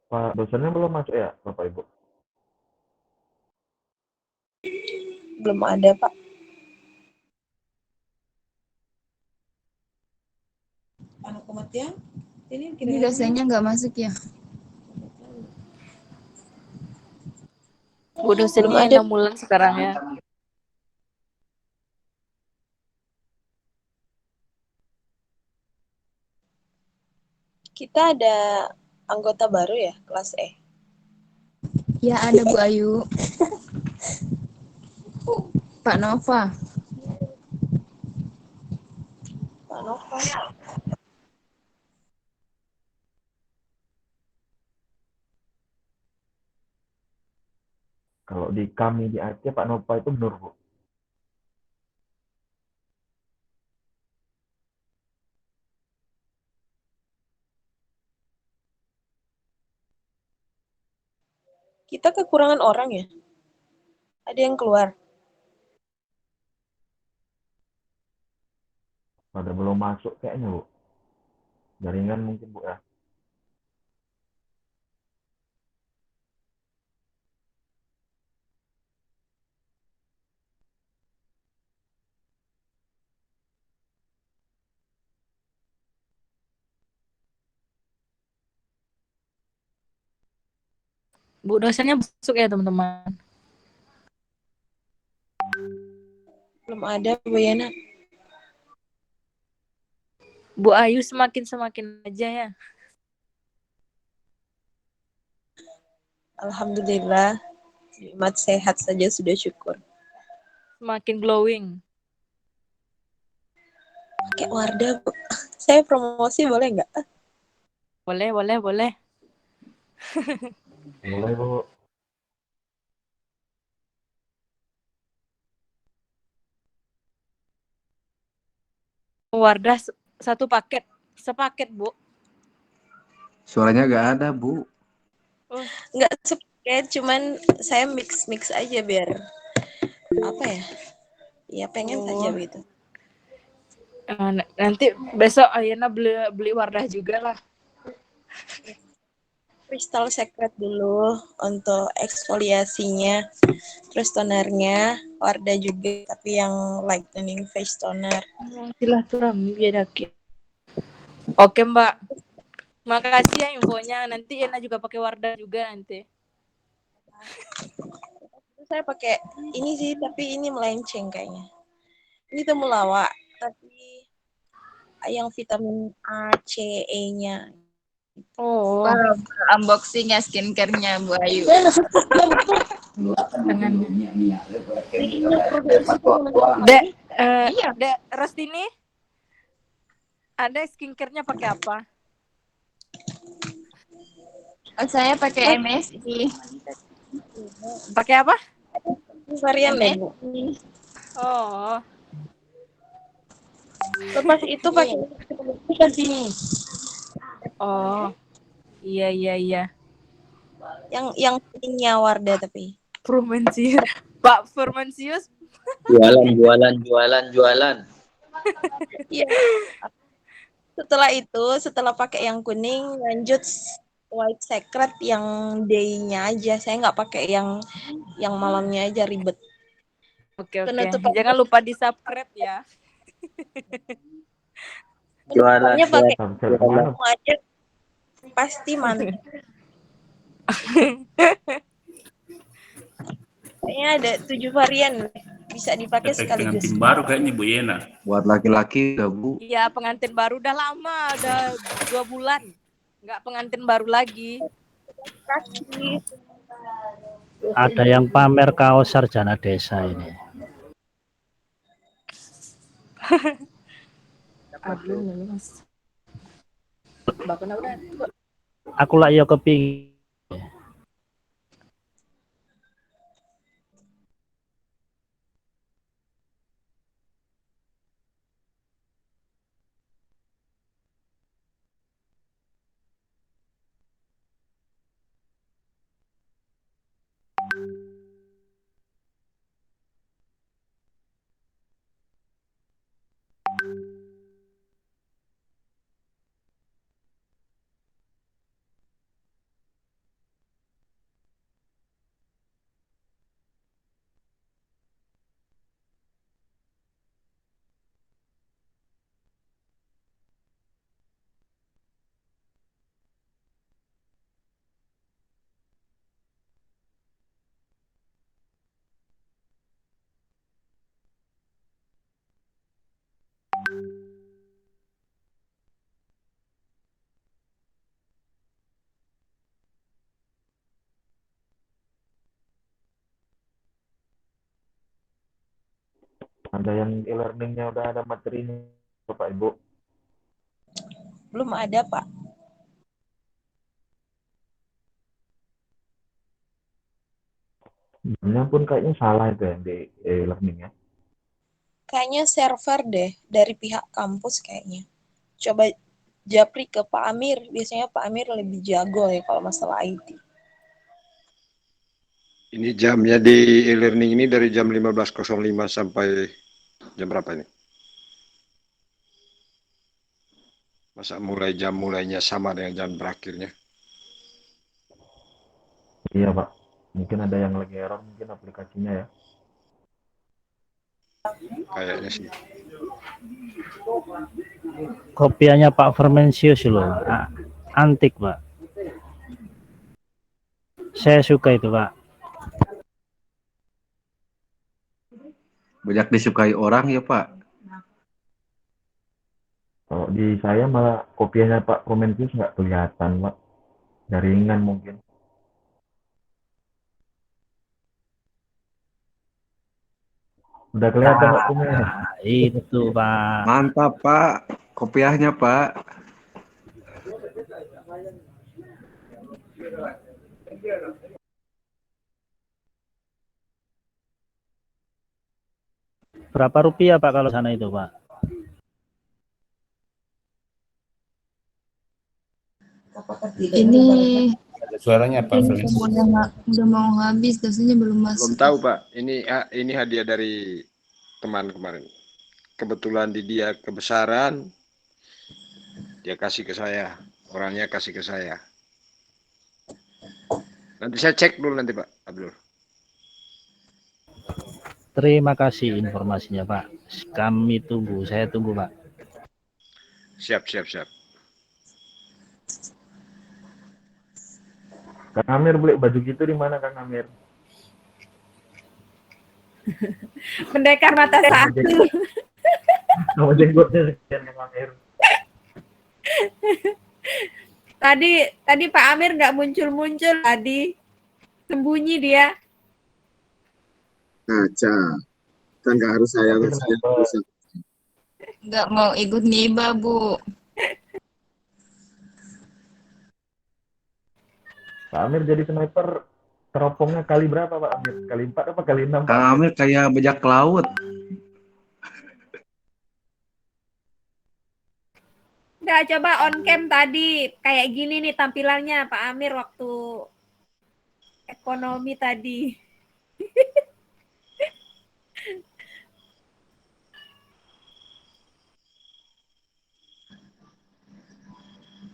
Pak dosennya belum masuk ya, Bapak Ibu? Belum ada, Pak. Anak kematian? Ini dosennya nggak masuk ya? Bu dosennya 6 bulan sekarang ya. Kita ada anggota baru ya, kelas E. Ya ada Bu Ayu. Pak Nova. Pak Nova. Kalau di kami di Aceh, Pak Nova itu benar, Bu. Kita kekurangan orang ya? Ada yang keluar? Pada belum masuk kayaknya, Bu. Jaringan mungkin, Bu ya. Bu dosennya masuk ya teman-teman. Belum ada, Bu Yana. Bu Ayu semakin aja ya. Alhamdulillah, nikmat sehat saja sudah syukur. Semakin glowing. Pakai Wardah, Bu. Saya promosi boleh nggak? Boleh. Boleh, Bu. Wardah satu paket. Sepaket, Bu. Suaranya nggak ada, Bu. Oh, Nggak sepaket, cuman saya mix aja biar apa ya? Ya pengen saja begitu. nanti besok Ayana beli Wardah juga lah. Crystal Secret dulu untuk eksfoliasinya, terus tonernya Wardah juga, tapi yang lightening face toner. Silaturahmi beda. Oke Mbak, makasih ya infonya. Nanti Ayana juga pakai Wardah juga nanti. Saya pakai ini sih, tapi ini melenceng kayaknya. Ini temulawak, tapi yang vitamin A, C, E-nya. Oh. Wah, unboxing ya skincare-nya Bu Ayu. Dek Restini, ada skincare-nya pakai apa? Oh, saya pakai MSI. Pakai apa? Varian deh, Bu. Oh. Lepas itu pakai kan sini. Oh. Iya. Yang kuningnya Wardah tapi. Fermensius. Pak Fermensius. Jualan. Iya. Setelah pakai yang kuning, lanjut White Secret yang day-nya aja. Saya nggak pakai yang malamnya aja, ribet. Oke. Jangan lupa di-subscribe ya. Jualan. Pakai Subscribe kemana? aja. pasti mantap. Kayaknya ada 7 varian bisa dipakai Efek sekaligus. pengantin baru kayaknya Bu Yena. Buat laki-laki udah Bu. Iya, pengantin baru udah lama, udah 2 bulan. Nggak pengantin baru lagi. Kaki. Ada yang pamer kaos sarjana desa ini. Aku lah yo kepingin. Ada yang e-learningnya udah ada materinya, Bapak Ibu. Belum ada, Pak. Sebenarnya pun kayaknya salah itu yang di e-learningnya. Kayaknya server deh dari pihak kampus kayaknya. Coba japri ke Pak Amir. Biasanya Pak Amir lebih jago ya kalau masalah IT. Ini jamnya di e-learning ini dari jam 15.05 sampai jam berapa ini? Masa jam mulainya sama dengan jam berakhirnya? Iya Pak, mungkin ada yang lagi error mungkin aplikasinya ya. Kayaknya sih. Kopiannya Pak Fermensius loh. Antik Pak. Saya suka itu Pak. Banyak disukai orang ya Pak. Kalau di saya malah kopiannya Pak Promentius nggak kelihatan Pak. Jaringan mungkin. Udah kelihatan Pak kopiannya. Itu Pak. Mantap Pak. Kopiahnya Pak. Berapa rupiah Pak kalau sana itu Pak? Ini Suaranya Pak Felix. udah mau habis, dosanya belum Belum masuk. tahu Pak. Ini hadiah dari teman kemarin. Kebetulan di dia kebesaran, dia kasih ke saya. Orangnya kasih ke saya. Nanti saya cek dulu nanti Pak Abdul. Terima kasih informasinya Pak. Kami tunggu, saya tunggu Pak. Siap. Kang Amir beli baju gitu di mana Kang Amir? Pendekar mata satu. Sama jenggotnya sekian Kang Amir. Tadi Pak Amir nggak muncul tadi. Sembunyi dia. Kaca. Kan nggak harus saya bisa. Nggak mau ikut ngibah, Bu. Pak Amir jadi sniper teropongnya kali berapa Pak Amir? Kali 4 apa kali 6? Kang Amir kayak bajak laut. Udah coba on cam tadi kayak gini nih tampilannya Pak Amir waktu ekonomi tadi.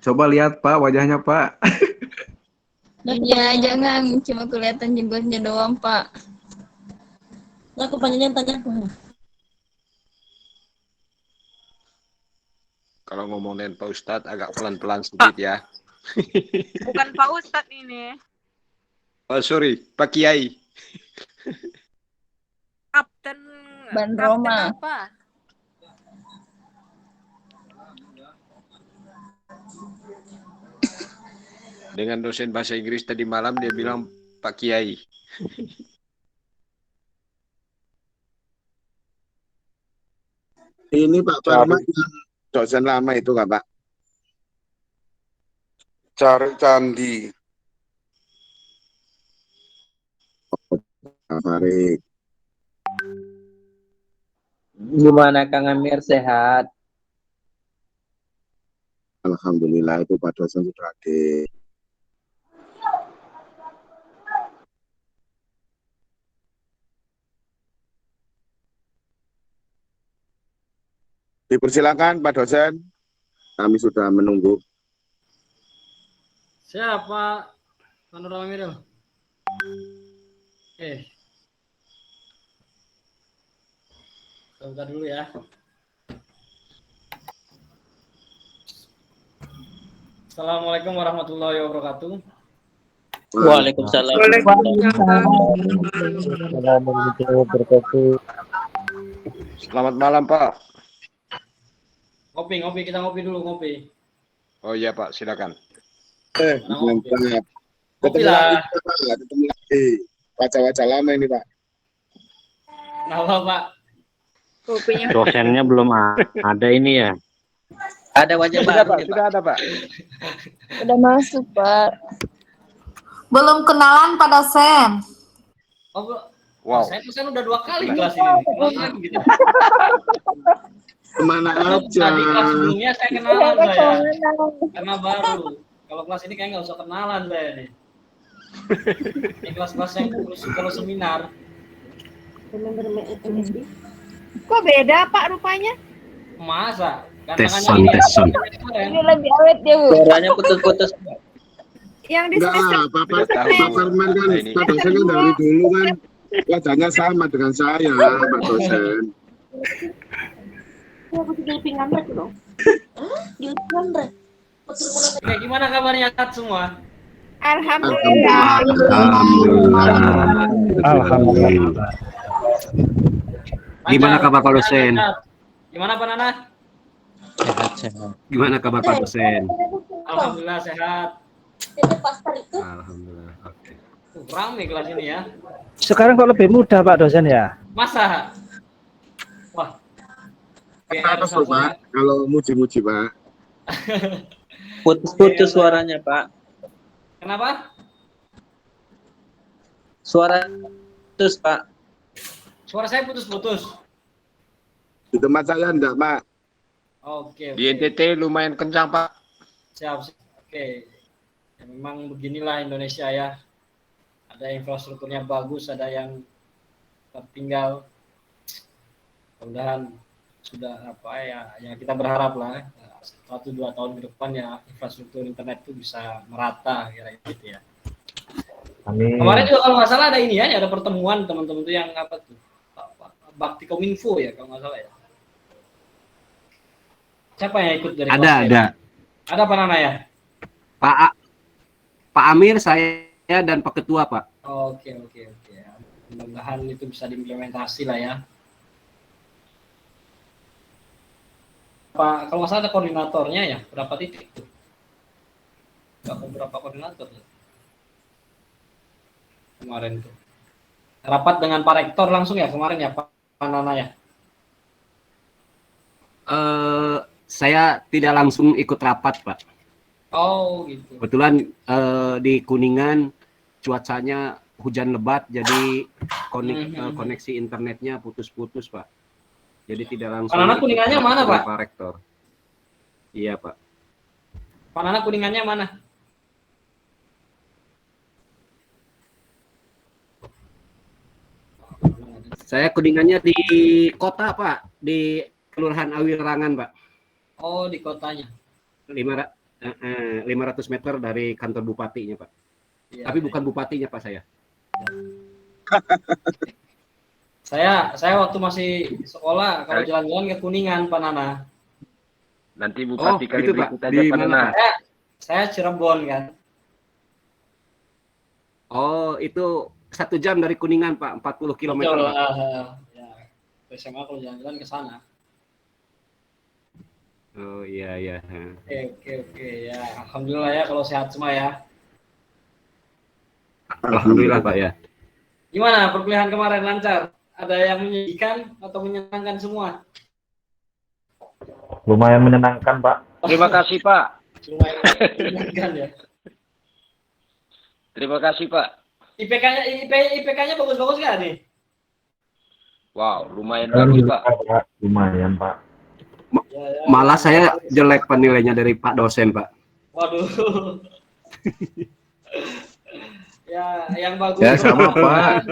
Coba lihat Pak wajahnya Pak. Iya, jangan cuma kelihatan jenggotnya doang, Pak. Nah, kepanjangan tanya. Kalau ngomongin Pak Ustadz agak pelan-pelan sedikit ya. Bukan Pak Ustadz ini. Oh sorry, Pak Kiai. Kapten. Ban Kapten Roma. apa? Dengan dosen bahasa Inggris tadi malam dia bilang Pak Kiai. Ini Pak Parma yang dosen lama itu nggak Pak? Cari candi. Pak Farid. Gimana Kang Amir, sehat? Alhamdulillah itu Pak dosen sudah hadir. Dipersilakan Pak dosen. Kami sudah menunggu. Siapa? Manur Amirul. Buka dulu ya. Assalamualaikum warahmatullahi wabarakatuh. Waalaikumsalam. Selamat malam Pak. Ngopi, kita ngopi dulu, ngopi. Oh iya Pak, silakan. Mantap. Kopi lah. Ketemu lagi. Wajah-wajah lama ini Pak. Kenapa Pak? Kopinya. Dosennya belum ada ini ya. Ada wajah Sudah baru Pak, nih, sudah ada Pak. Udah masuk, Pak. Belum kenalan Pak dosen. Oh, Wow. saya pesan udah 2 kali kelas ini. Kelas lagi gitu. Kemana aja? Tadi kelas sebelumnya saya kenalan saya. Karena baru. Kalau kelas ini kayak nggak usah kenalan saya nih. Ini kelas-kelas yang kalau seminar. Kok beda Pak rupanya? Masa? Teson. Ini lebih awet dia, Bu. Suaranya putus-putus. Yang di Enggak lah, Pak Parman kan, Pak dosen kan dari dulu kan wajahnya sama dengan saya, Pak dosen. aku jadi pinggan dong. Jadi pinggan. Oke, gimana kabarnya semua? Alhamdulillah. Alhamdulillah. Gimana kabar Pak dosen? Gimana Pak Nana? Sehat. Gimana kabar Pak dosen? Alhamdulillah sehat. Alhamdulillah. Oke. Ramai kelas ini ya. Sekarang kok lebih mudah Pak dosen ya? Masa? Wah. Atas loh, Pak, kalau muji-muji Pak. Putus-putus suaranya, Pak. Kenapa? Suara putus, Pak. Suara saya putus-putus. Di tempat saya enggak, Pak. Oke. Di NTT lumayan kencang Pak. Siap. Oke. Ya, memang beginilah Indonesia ya. Ada infrastrukturnya bagus, ada yang tertinggal. Mudah-mudahan sudah apa ya, yang kita berharap lah 1-2 tahun ke depan ya infrastruktur internet itu bisa merata kira-kira gitu ya. Amin. Kemarin juga kalau nggak salah ada ini ya, ada pertemuan teman-teman tuh yang apa tuh, Bakti Kominfo ya kalau nggak salah ya. Siapa yang ikut dari Ada. Ada Pak Nana ya? Pak Amir, saya dan Pak Ketua Pak. Oke. Mudah-mudahan itu bisa diimplementasi lah ya. Pak, kalau nggak salah ada koordinatornya ya, berapa titik tuh? Berapa koordinator tuh? Kemarin tuh. Rapat dengan Pak Rektor langsung ya kemarin ya Pak Nana ya? Saya tidak langsung ikut rapat Pak. Oh gitu. Kebetulan di Kuningan cuacanya hujan lebat, jadi koneksi internetnya putus-putus Pak. Jadi tidak langsung. Pak Nana Kuningannya mana Pak? Pak Rektor. Iya Pak. Pak Nana Kuningannya mana? Saya Kuningannya di kota Pak, di Kelurahan Awirangan Pak. Oh di kotanya. 500 meter dari kantor bupatinya Pak. Ya, Tapi bukan bupatinya Pak saya. Saya waktu masih sekolah kalau jalan-jalan ke Kuningan Pak Nana. Nanti bupati kali itu Pak, berikut aja di Pak mana Nana. Pak? Saya Cirebon kan. Oh, itu 1 jam dari Kuningan, Pak. 40 km, Betul. Pak. Ya, SMA kalau jalan-jalan ke sana. Oh, iya, iya. Oke. Ya, alhamdulillah ya kalau sehat semua ya. Alhamdulillah, Pak ya. Gimana perkuliahan kemarin lancar? Ada yang menyedihkan atau menyenangkan semua? Lumayan menyenangkan, Pak. Terima kasih, Pak. Lumayan menyenangkan ya. Terima kasih, Pak. IPK-nya bagus-bagus nggak nih? Wow, lumayan bagus, Pak. Pak. Lumayan, Pak. Malah saya jelek penilainya dari Pak dosen, Pak. Waduh. Ya, yang bagus. Ya, sama, Pak.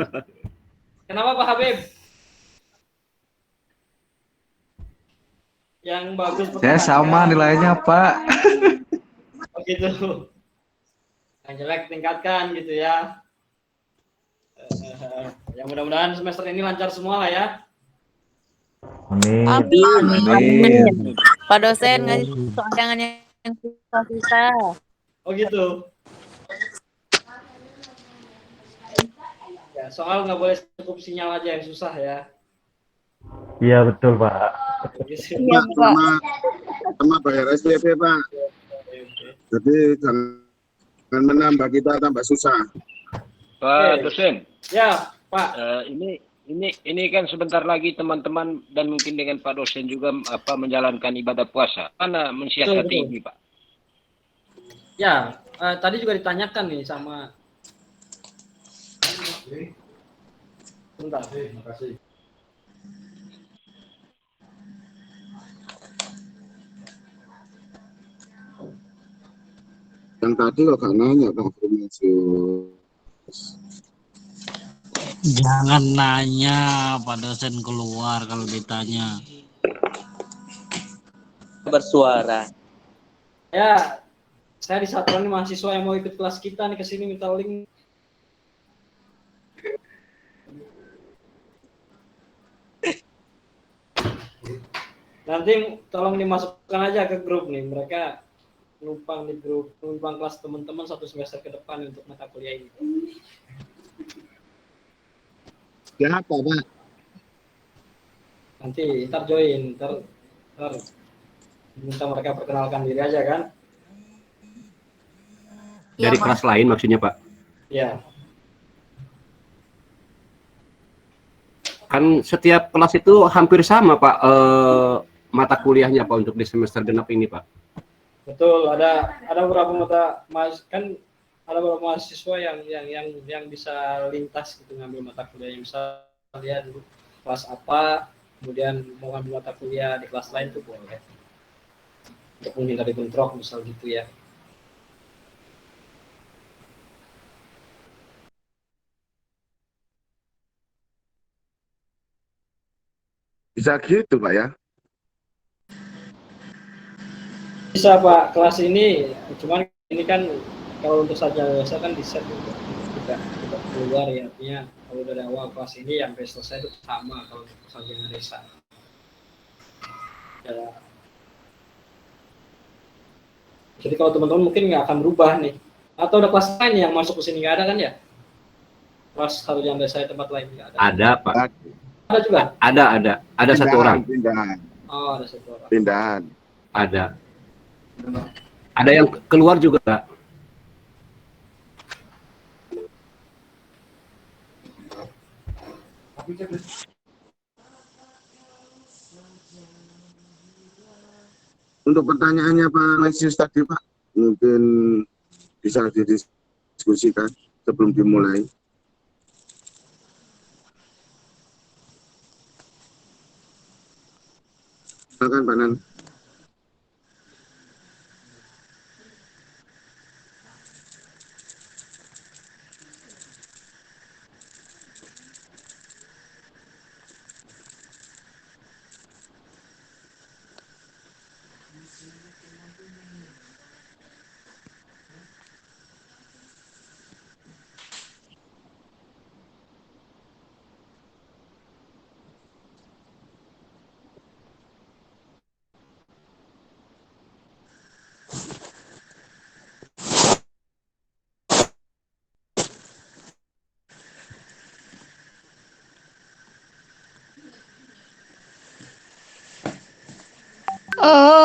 Kenapa Pak Habib? Yang bagus Saya sama nilainya, Pak. Oh gitu. Yang jelek tingkatkan gitu ya. Yang mudah-mudahan semester ini lancar semua lah ya. Amin. Amin. Pak dosen ngasih soal yang susah-susah. Oh gitu. Ya, soal nggak boleh cukup sinyal aja yang susah ya. Iya, betul, Pak. Pak, sama bayar SPP, Pak. Jadi jangan menambah kita tambah susah. Pak dosen. Ya, Pak. Ini kan sebentar lagi teman-teman dan mungkin dengan Pak dosen juga menjalankan ibadah puasa. Mana mensiasati Betul. ini, Pak? Ya, tadi juga ditanyakan nih sama. Bentar, terima kasih. Yang tadi kok gak nanya, Pak Firmasius. Jangan nanya, Pak dosen keluar kalau ditanya. Bersuara. Ya, saya disatukan nih mahasiswa yang mau ikut kelas kita nih ke sini minta link. Nanti tolong dimasukkan aja ke grup nih. Mereka numpang di grup, numpang kelas teman-teman 1 semester ke depan untuk mata kuliah ini. Siapa, Pak? Nanti ntar join, ntar minta mereka perkenalkan diri aja kan? Dari kelas lain maksudnya, Pak? Ya. Kan setiap kelas itu hampir sama, Pak, mata kuliahnya, Pak, untuk di semester genap ini, Pak. Betul, ada beberapa kan ada beberapa mahasiswa yang bisa lintas gitu ngambil mata kuliah, yang bisa dia dulu kelas apa, kemudian mau ngambil mata kuliah di kelas lain tuh boleh. Untuk menghindari bentrok misal gitu ya. Bisa gitu, Pak ya? Bisa Pak, kelas ini cuman ini kan kalau untuk sarjana desa kan di set tidak keluar ya, artinya kalau dari awal kelas ini sampai selesai itu sama kalau untuk sarjana desa. Ya. Jadi kalau teman-teman mungkin nggak akan berubah nih, atau ada kelas lain yang masuk ke sini nggak ada kan ya? Kelas sarjana desa di tempat lain nggak ada? Ada, Pak. Ada juga? Ada 1 orang. Pindahan. Oh, ada 1 orang. Pindahan. Ada. Ada yang keluar juga, Pak. Untuk pertanyaannya Pak Lesius tadi, Pak, mungkin bisa didiskusikan sebelum dimulai. Silakan Pak Nan.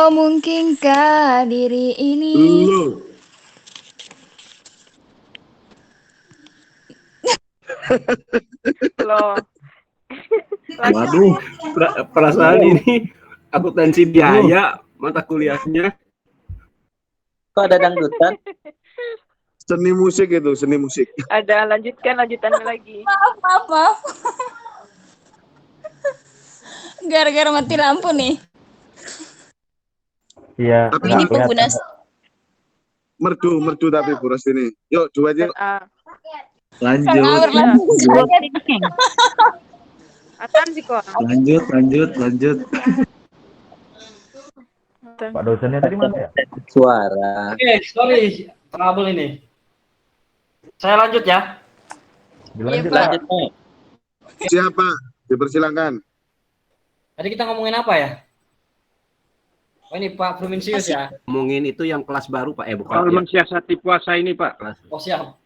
Oh, mungkinkah diri ini Lu. Loh. Waduh, perasaan ini akuntansi biaya mata kuliahnya. Kok ada dangdutan? Seni musik itu, seni musik. Ada lanjutannya lagi. Maaf. Gara-gara mati lampu nih. Iya. Tapi Ini nggak pengguna kelihatan. merdu tapi Bu Rostini. Yuk, dua aja. Lanjut. Atan sih kok. Lanjut. Pak dosennya tadi mana ya? Suara. Oke, sorry, trouble ini. Saya lanjut ya. Dilanjut Pak. Pak. Siapa? Dipersilakan. Tadi kita ngomongin apa ya? Oh ini Pak Provinsius ya. Ngomongin itu yang kelas baru Pak, bukan. Soal mensiasati puasa ini Pak. Oh siap.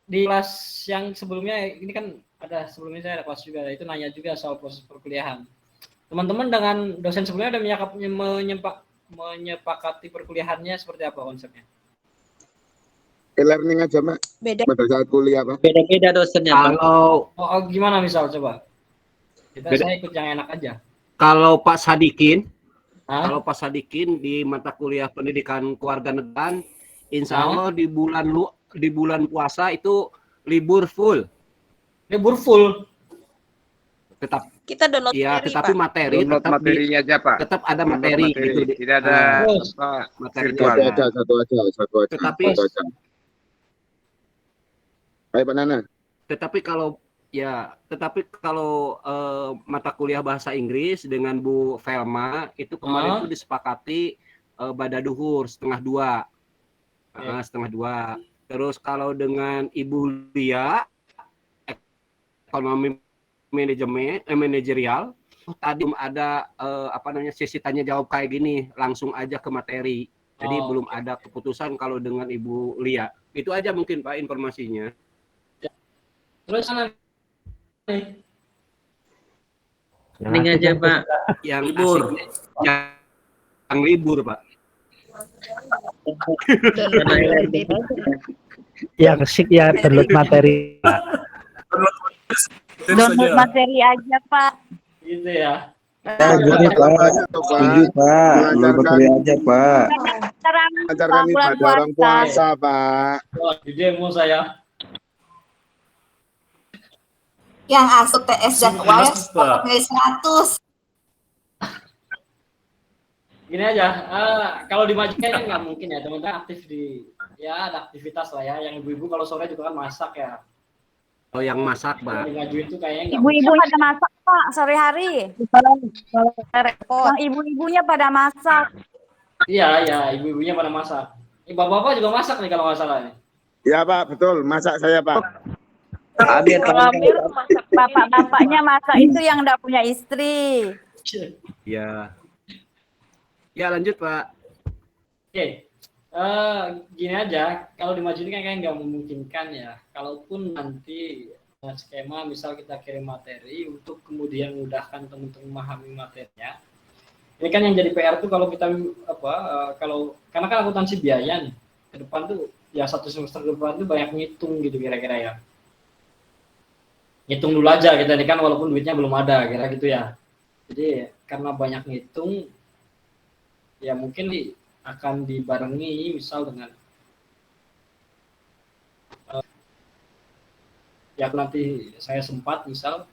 Di kelas yang sebelumnya ini kan ada sebelumnya saya ada kelas juga, itu nanya juga soal proses perkuliahan. Teman-teman dengan dosen sebelumnya ada menyepakati perkuliahannya seperti apa konsepnya? E-learning aja, Mak. Beda. Pada saat kuliah, Pak. Beda-beda dosennya, Pak. Oh, gimana misal coba? Saya ikut yang enak aja. Kalau Pak Sadikin di mata kuliah pendidikan kewarganegaraan, insya Allah di bulan puasa itu libur full. Libur full. Tetap. Kita download Ya, materi, tetapi Pak. materi Download tetap materinya aja Pak. Tetap ada Download materi gitu. Tidak ada materi virtual. Satu aja. Tetapi Baik, Pak Nana. Tetapi kalau mata kuliah bahasa Inggris dengan Bu Velma itu kemarin itu disepakati badaduhur 1:30. 1:30. Terus kalau dengan Ibu Lia ekonomi manajerial tadi ada sesi tanya jawab kayak gini, langsung aja ke materi. Jadi belum ada keputusan kalau dengan Ibu Lia. Itu aja mungkin Pak informasinya. Terus sana Ini aja Pak. Yang libur. Yang libur Pak. Yang sik ya download materi. Download materi aja Pak. Gitu ya. Lanjut Pak. Download materi aja Pak. Ajarkan ibadah orang puasa, Pak. Wah, di demo saya. Yang asup TS dan UAS pakai 100. Gini aja, kalau dimajukan kan nggak mungkin ya, teman-teman aktif ada aktivitas lah ya. Yang ibu-ibu kalau sore juga kan masak ya. Oh, yang masak, Pak. Dimajuin tuh kayaknya nggak Ibu-ibu pada masak Pak sore hari. Yang ibu-ibunya pada masak. Iya, ibu-ibunya pada masak. Bapak-bapak juga masak nih kalau nggak salah nih. Ya, Pak, betul. Masak saya, Pak. Bapak-bapaknya masak itu yang enggak punya istri. Ya. Ya, lanjut, Pak. Oke. Gini aja, kalau dimajuin kan kayak nggak memungkinkan ya. Kalaupun nanti skema misal kita kirim materi untuk kemudian mudahkan teman-teman memahami materinya. Ini kan yang jadi PR tuh kalau kita karena kan akuntansi biaya nih. Ke depan tuh ya satu semester ke depan tuh banyak ngitung gitu kira-kira ya. Ngitung dulu aja kita ini kan walaupun duitnya belum ada kira gitu ya. Jadi karena banyak ngitung ya mungkin akan dibarengi misal dengan ya nanti saya sempat misal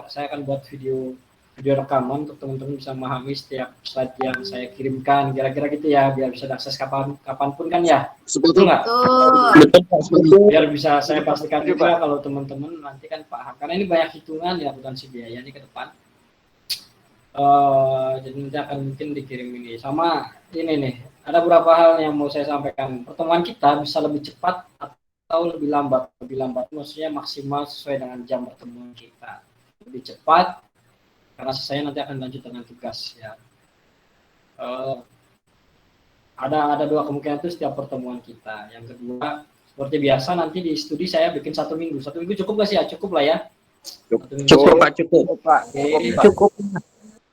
saya akan buat video rekaman untuk teman-teman bisa memahami setiap slide yang saya kirimkan kira-kira gitu ya biar bisa diakses kapanpun kan ya. Betul nggak? Biar bisa saya pastikan juga kalau teman-teman nanti kan paham karena ini banyak hitungan ya akuntansi biaya ini ke depan. Jadi nanti akan mungkin dikirim ini sama ini nih ada beberapa hal yang mau saya sampaikan. Pertemuan kita bisa lebih cepat atau lebih lambat maksudnya maksimal sesuai dengan jam pertemuan kita lebih cepat karena saya nanti akan lanjut dengan tugas ya. Ada dua kemungkinan itu setiap pertemuan kita. Yang kedua seperti biasa nanti di studi saya bikin 1 minggu cukup gak sih ya? Cukup lah ya. Cukup Pak. Oke. Cukup.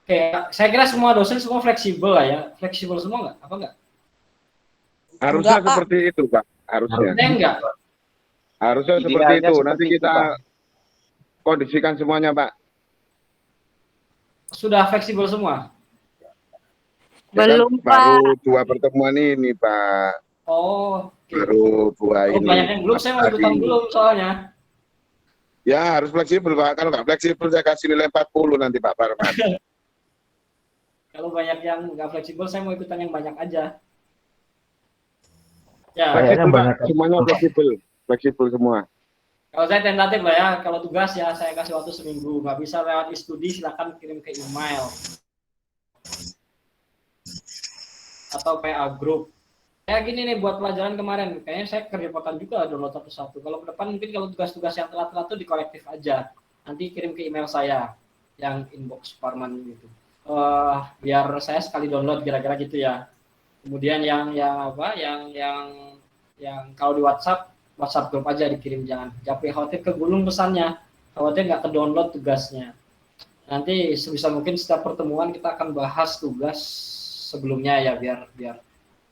Oke, saya kira semua dosen semua fleksibel lah ya. Fleksibel semua nggak? Apa nggak? Harusnya Enggak, Pak. seperti itu, Pak. Harusnya. Enggak. Harusnya seperti Idealnya itu. seperti Nanti itu, kita Pak. kondisikan semuanya, Pak. Sudah fleksibel semua. Ya kan, Belum, baru Pak. 2 pertemuan ini, Pak. Oh, oke. Baru 2 Oh, ini. banyak yang belum, saya mau ikutan Tadi. belum soalnya. Ya, harus fleksibel, Pak. Kalau nggak fleksibel, saya kasih nilai 40 nanti, Pak Parman. Kalau banyak yang nggak fleksibel, saya mau ikutan yang banyak aja. Ya, Kayaknya Fleksibel, Pak. banyak. Semuanya fleksibel. Fleksibel semua. kalau saya tentatif lah ya, kalau tugas ya saya kasih waktu seminggu. Nggak bisa lewat e-studi, silakan kirim ke email. Atau PA group. Kayak gini nih buat pelajaran kemarin, kayaknya saya kerepotan juga download satu-satu. Kalau ke depan mungkin kalau tugas-tugas yang telat-telat itu dikolektif aja. Nanti kirim ke email saya yang inbox Parman gitu. Biar saya sekali download kira-kira gitu ya. Kemudian yang kalau di WhatsApp group aja dikirim, jangan khawatir kegulung pesannya, khawatir nggak ke download tugasnya. Nanti sebisa mungkin setiap pertemuan kita akan bahas tugas sebelumnya ya biar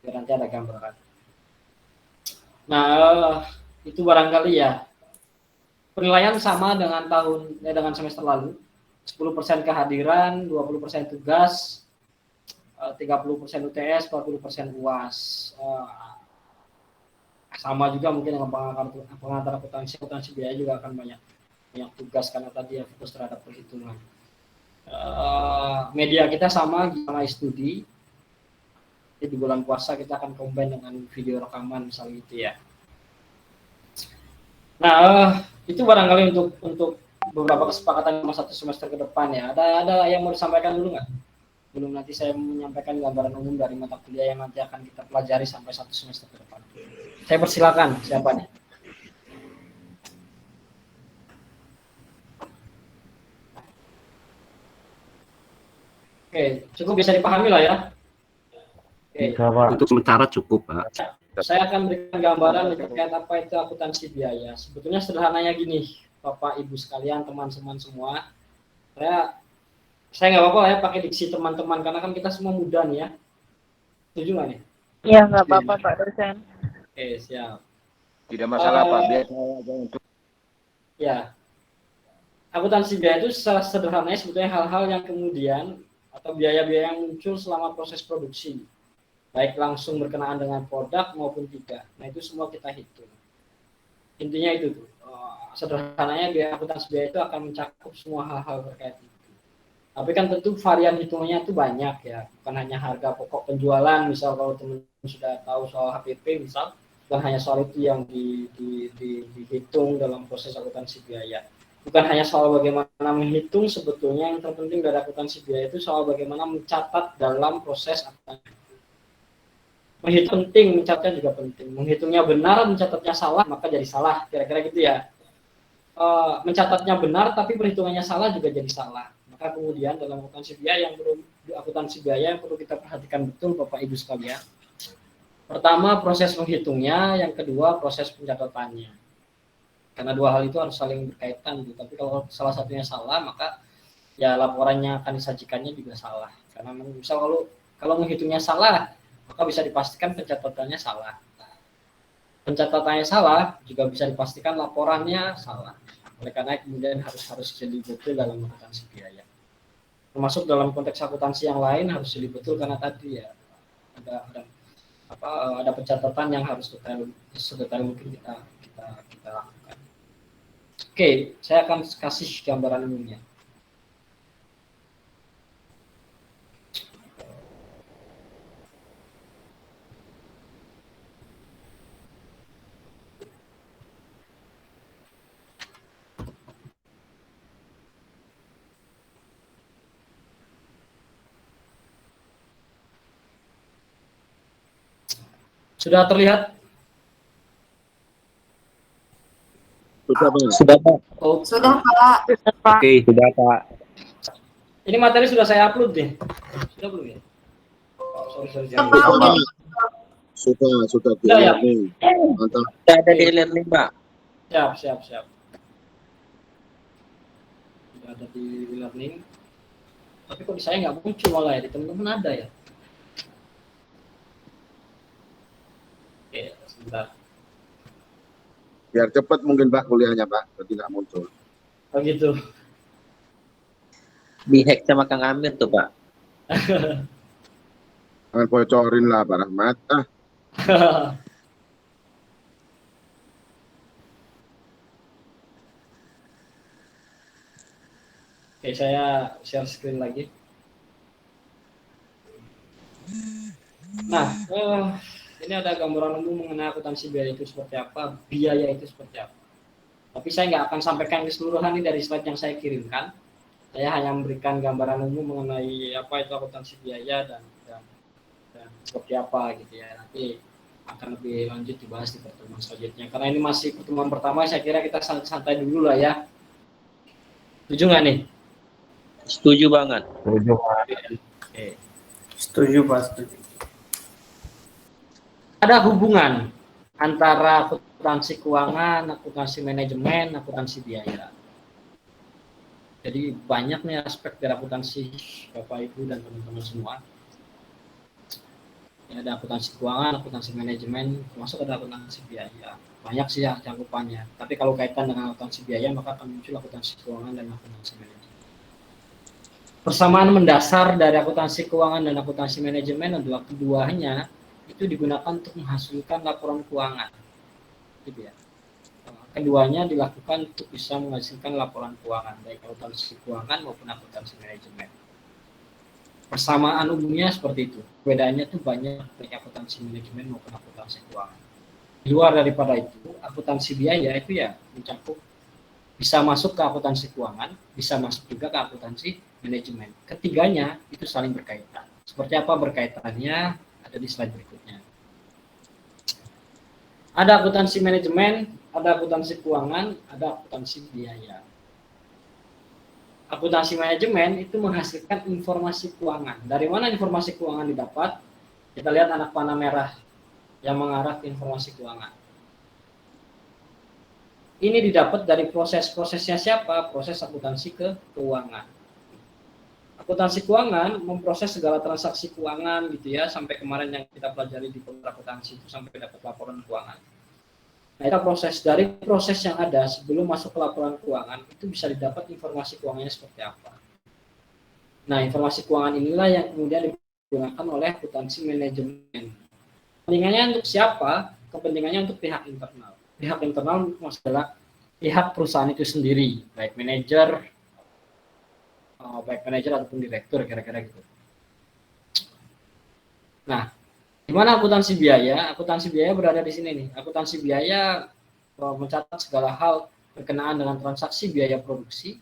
nanti ada gambaran. Nah, itu barangkali ya. Penilaian sama dengan dengan semester lalu. 10% kehadiran, 20% tugas, 30% UTS, 40% UAS. Sama juga mungkin dengan pengantar akuntansi biaya juga akan banyak tugas karena tadi ya fokus terhadap perhitungan. Media kita sama studi. Di bulan puasa kita akan combine dengan video rekaman misalnya gitu ya. Nah, itu barangkali untuk beberapa kesepakatan sama 1 semester ke depan ya. Ada yang mau disampaikan dulu nggak? Belum, nanti saya menyampaikan gambaran umum dari mata kuliah yang nanti akan kita pelajari sampai 1 semester ke depan. Saya persilakan, siapa nih? Oke, cukup bisa dipahami lah ya. Oke. Untuk sementara cukup, Pak. Saya akan berikan gambaran terkait apa itu akuntansi biaya. Sebetulnya sederhananya gini, Bapak Ibu sekalian, teman-teman semua. Saya nggak apa-apa ya pakai diksi teman-teman karena kan kita semua muda nih ya. Setuju nggak nih? Iya, nggak apa-apa Pak dosen. Oke, siap. Tidak masalah, Pak. Biar saya aja untuk Ya. Akuntansi biaya itu secara sederhananya sebetulnya hal-hal yang kemudian atau biaya-biaya yang muncul selama proses produksi. Baik langsung berkenaan dengan produk maupun tidak. Nah, itu semua kita hitung. Intinya itu tuh. Sederhananya biaya akuntansi biaya itu akan mencakup semua hal-hal terkait itu. Tapi kan tentu varian hitungannya itu banyak ya. Bukan hanya harga pokok penjualan, misal kalau teman-teman sudah tahu soal HPP misal, bukan hanya soal itu yang dihitung dalam proses akuntansi biaya. Bukan hanya soal bagaimana menghitung, sebetulnya yang terpenting dari akuntansi biaya itu soal bagaimana mencatat dalam proses akuntansi. Menghitung penting, mencatatnya juga penting. Menghitungnya benar, mencatatnya salah, maka jadi salah. Kira-kira gitu ya. Mencatatnya benar, tapi perhitungannya salah juga jadi salah. Maka kemudian dalam akuntansi biaya yang perlu kita perhatikan betul, Bapak Ibu sekalian. Pertama, proses menghitungnya. Yang kedua, proses pencatatannya. Karena dua hal itu harus saling berkaitan. Gitu. Tapi kalau salah satunya salah, maka ya laporannya akan disajikannya juga salah. Karena misal kalau menghitungnya salah, maka bisa dipastikan pencatatannya salah. Pencatatannya salah juga bisa dipastikan laporannya salah. Oleh karena kemudian harus jadi betul dalam akuntansi biaya. Termasuk dalam konteks akuntansi yang lain harus jadi betul karena tadi ya ada pencatatan yang harus sedetail mungkin kita lakukan. Oke, saya akan kasih gambaran umumnya. Sudah terlihat? Sudah, Pak. Oh, Sudah, Pak. Oke. Sudah, Pak. ini materi sudah saya upload deh. Sudah belum ya? Sorry. Sudah Sudah ya? Mantap. Sudah ada di e-learning, Pak. Siap. Sudah ada di e-learning. Tapi kok di saya nggak muncul malah ya, di teman-teman ada ya. Oke, sebentar. Biar cepat mungkin Pak kuliahnya Pak, berarti nggak muncul. Oh gitu. Dihack sama Kang Amir tuh, Pak. Jangan bocorin lah Pak Rahmat. Oke, saya share screen lagi. Nah, ini ada gambaran umum mengenai akuntansi biaya itu seperti apa, biaya itu seperti apa. Tapi saya nggak akan sampaikan keseluruhan ini dari slide yang saya kirimkan. Saya hanya memberikan gambaran umum mengenai apa itu akuntansi biaya dan seperti apa gitu ya. Nanti akan lebih lanjut dibahas di pertemuan selanjutnya. Karena ini masih pertemuan pertama, saya kira kita santai dulu lah ya. Setuju nggak nih? Setuju banget. Setuju. Oke. Setuju Pak, setuju. Ada hubungan antara akuntansi keuangan, akuntansi manajemen, akuntansi biaya. Jadi banyak nih aspek dari akuntansi Bapak Ibu dan teman-teman semua. Ya, ada akuntansi keuangan, akuntansi manajemen, termasuk ada akuntansi biaya. Banyak sih ya cakupannya. Tapi kalau kaitan dengan akuntansi biaya maka akan muncul akuntansi keuangan dan akuntansi manajemen. Persamaan mendasar dari akuntansi keuangan dan akuntansi manajemen adalah keduanya itu digunakan untuk menghasilkan laporan keuangan. Gitu ya. Keduanya dilakukan untuk bisa menghasilkan laporan keuangan, baik akuntansi keuangan maupun akuntansi manajemen. Persamaan umumnya seperti itu. Perbedaannya itu banyak baik akuntansi manajemen maupun akuntansi keuangan. Di luar daripada itu, akuntansi biaya itu ya mencakup bisa masuk ke akuntansi keuangan, bisa masuk juga ke akuntansi manajemen. Ketiganya itu saling berkaitan. Seperti apa berkaitannya? Ada di slide berikutnya. Ada akuntansi manajemen, ada akuntansi keuangan, ada akuntansi biaya. Akuntansi manajemen itu menghasilkan informasi keuangan. Dari mana informasi keuangan didapat? Kita lihat anak panah merah yang mengarah ke informasi keuangan. Ini didapat dari proses-prosesnya siapa? Proses akuntansi keuangan. Akuntansi keuangan memproses segala transaksi keuangan gitu ya, sampai kemarin yang kita pelajari di akuntansi itu sampai dapat laporan keuangan. Nah, itu proses yang ada sebelum masuk ke laporan keuangan itu bisa didapat informasi keuangannya seperti apa. Nah, informasi keuangan inilah yang kemudian digunakan oleh akuntansi manajemen. Kepentingannya untuk siapa? Kepentingannya untuk pihak internal. Pihak internal adalah pihak perusahaan itu sendiri, baik manajer ataupun direktur, kira-kira gitu. Nah, di mana akuntansi biaya? Akuntansi biaya berada di sini nih. Akuntansi biaya mencatat segala hal berkenaan dengan transaksi biaya produksi,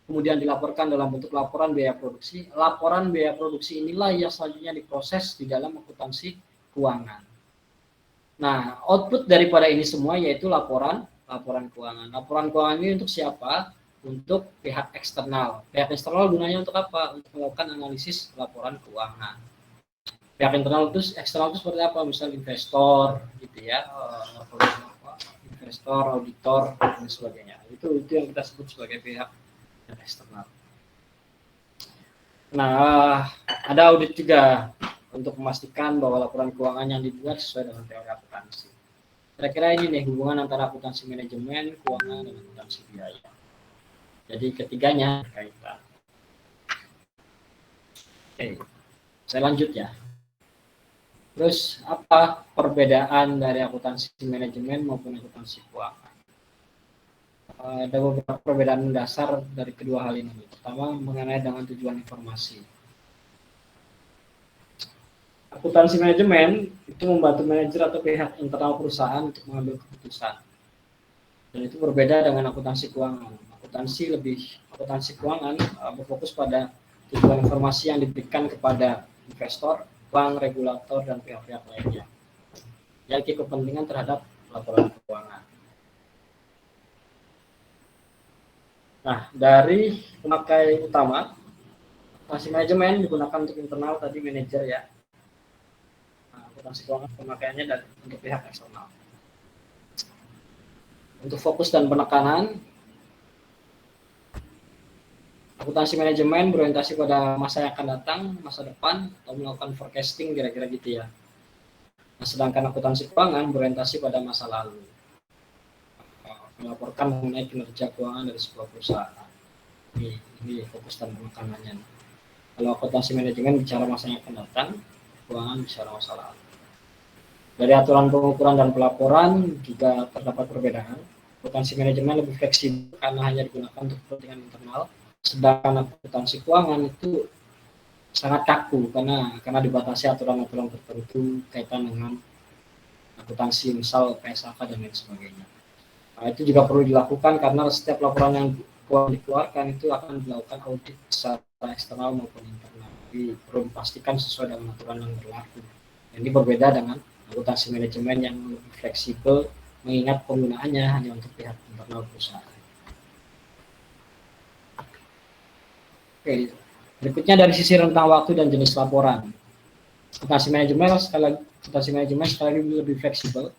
kemudian dilaporkan dalam bentuk laporan biaya produksi. Laporan biaya produksi inilah yang selanjutnya diproses di dalam akuntansi keuangan. Nah, output daripada ini semua yaitu laporan keuangan. Laporan keuangan ini untuk siapa? Untuk pihak eksternal. Pihak eksternal gunanya untuk apa? Untuk melakukan analisis laporan keuangan. Pihak internal itu eksternal itu seperti apa? Misal investor, gitu ya, investor, auditor, dan sebagainya. Itu yang kita sebut sebagai pihak eksternal. Nah, ada audit juga untuk memastikan bahwa laporan keuangan yang dibuat sesuai dengan teori akuntansi. Kira-kira ini nih hubungan antara akuntansi manajemen, keuangan, dan akuntansi biaya. Jadi ketiganya berkaitan. Oke, saya lanjut ya. Terus apa perbedaan dari akuntansi manajemen maupun akuntansi keuangan? Ada beberapa perbedaan mendasar dari kedua hal ini. Pertama mengenai dengan tujuan informasi. Akuntansi manajemen itu membantu manajer atau pihak internal perusahaan untuk mengambil keputusan. Dan itu berbeda dengan akuntansi keuangan. Akuntansi keuangan berfokus pada tujuan informasi yang diberikan kepada investor, bank, regulator, dan pihak-pihak lainnya, yaitu kepentingan terhadap laporan keuangan. Nah, dari pemakai utama, akuntansi manajemen digunakan untuk internal, tadi manajer ya. Nah, akuntansi keuangan pemakaiannya dari untuk pihak eksternal. Untuk fokus dan penekanan, Akuntansi manajemen berorientasi pada masa yang akan datang, masa depan, atau melakukan forecasting kira-kira gitu ya. Nah, sedangkan akuntansi keuangan berorientasi pada masa lalu, melaporkan mengenai kinerja keuangan dari sebuah perusahaan. Ini fokus dan penekanannya. Kalau akuntansi manajemen bicara masa yang akan datang, keuangan bicara masa lalu. Dari aturan pengukuran dan pelaporan juga terdapat perbedaan. Akuntansi manajemen lebih fleksibel karena hanya digunakan untuk kepentingan internal, sedangkan akuntansi keuangan itu sangat kaku karena dibatasi aturan-aturan tertentu kaitan dengan akuntansi, misal PSAK dan lain sebagainya. Nah, itu juga perlu dilakukan karena setiap laporan yang dikeluarkan itu akan dilakukan audit secara eksternal maupun internal. Jadi perlu dipastikan sesuai dengan aturan yang berlaku. Ini berbeda dengan akuntansi manajemen yang lebih fleksibel, mengingat penggunaannya hanya untuk pihak internal perusahaan. Oke, berikutnya dari sisi rentang waktu dan jenis laporan. Akuntansi manajemen sekali lagi lebih fleksibel,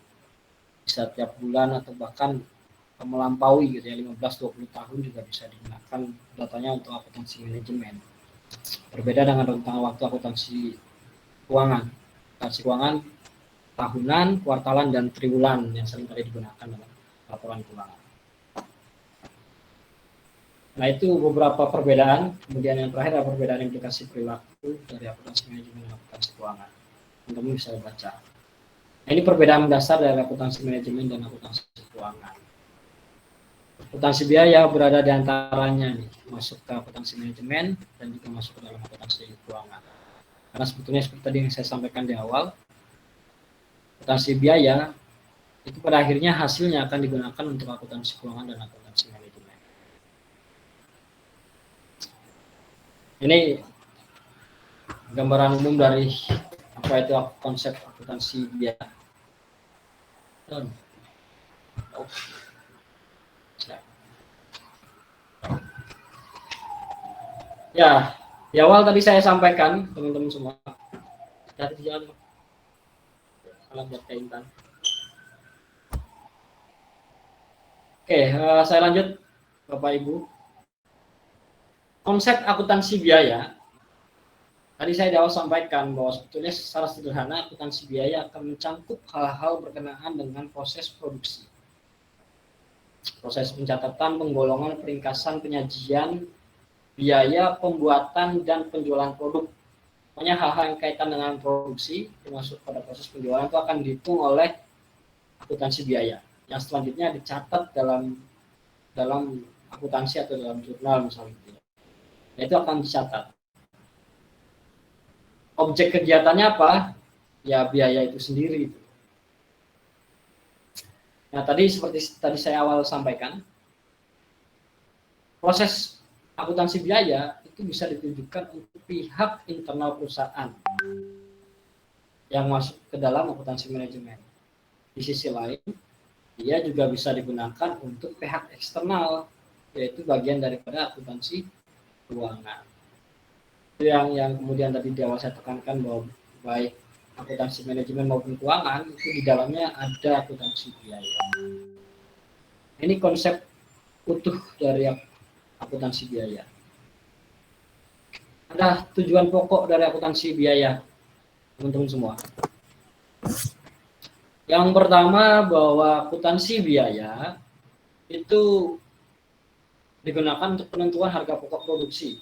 bisa tiap bulan atau bahkan melampaui gitu ya, 15-20 tahun juga bisa digunakan datanya untuk akuntansi manajemen. Berbeda dengan rentang waktu akuntansi keuangan. Akuntansi keuangan tahunan, kuartalan, dan triwulan yang sering kali digunakan dalam laporan keuangan. Nah, itu beberapa perbedaan. Kemudian yang terakhir adalah perbedaan implikasi perilaku dari akuntansi manajemen dan akuntansi keuangan. Teman-teman bisa baca. Nah, ini perbedaan dasar dari akuntansi manajemen dan akuntansi keuangan. Akuntansi biaya berada di antaranya nih, masuk ke akuntansi manajemen dan juga masuk ke dalam akuntansi keuangan. Karena sebetulnya seperti tadi yang saya sampaikan di awal, akuntansi biaya itu pada akhirnya hasilnya akan digunakan untuk akuntansi keuangan dan akuntansi manajemen. Ini gambaran umum dari apa itu konsep akuntansi biaya. Ya, di awal tadi saya sampaikan teman-teman semua. Dari jalan. Salam buat Kak Intan. Oke, saya lanjut Bapak Ibu. Konsep akuntansi biaya, tadi saya di awal sampaikan bahwa sebetulnya secara sederhana akuntansi biaya akan mencangkup hal-hal berkenaan dengan proses produksi. Proses pencatatan, penggolongan, peringkasan, penyajian, biaya, pembuatan, dan penjualan produk. Pokoknya hal-hal yang kaitan dengan produksi, termasuk pada proses penjualan itu akan dihitung oleh akuntansi biaya. Yang selanjutnya dicatat dalam akuntansi atau dalam jurnal misalnya. Nah, itu akan dicatat. Objek kegiatannya apa? Ya biaya itu sendiri. Nah, tadi seperti tadi saya awal sampaikan, proses akuntansi biaya itu bisa ditunjukkan untuk pihak internal perusahaan yang masuk ke dalam akuntansi manajemen. Di sisi lain, dia juga bisa digunakan untuk pihak eksternal, yaitu bagian daripada akuntansi keuangan. Itu yang kemudian tadi di awal saya tekankan bahwa baik akuntansi manajemen maupun keuangan itu di dalamnya ada akuntansi biaya. Ini konsep utuh dari akuntansi biaya. Ada tujuan pokok dari akuntansi biaya, teman-teman semua. Yang pertama bahwa akuntansi biaya itu digunakan untuk penentuan harga pokok produksi,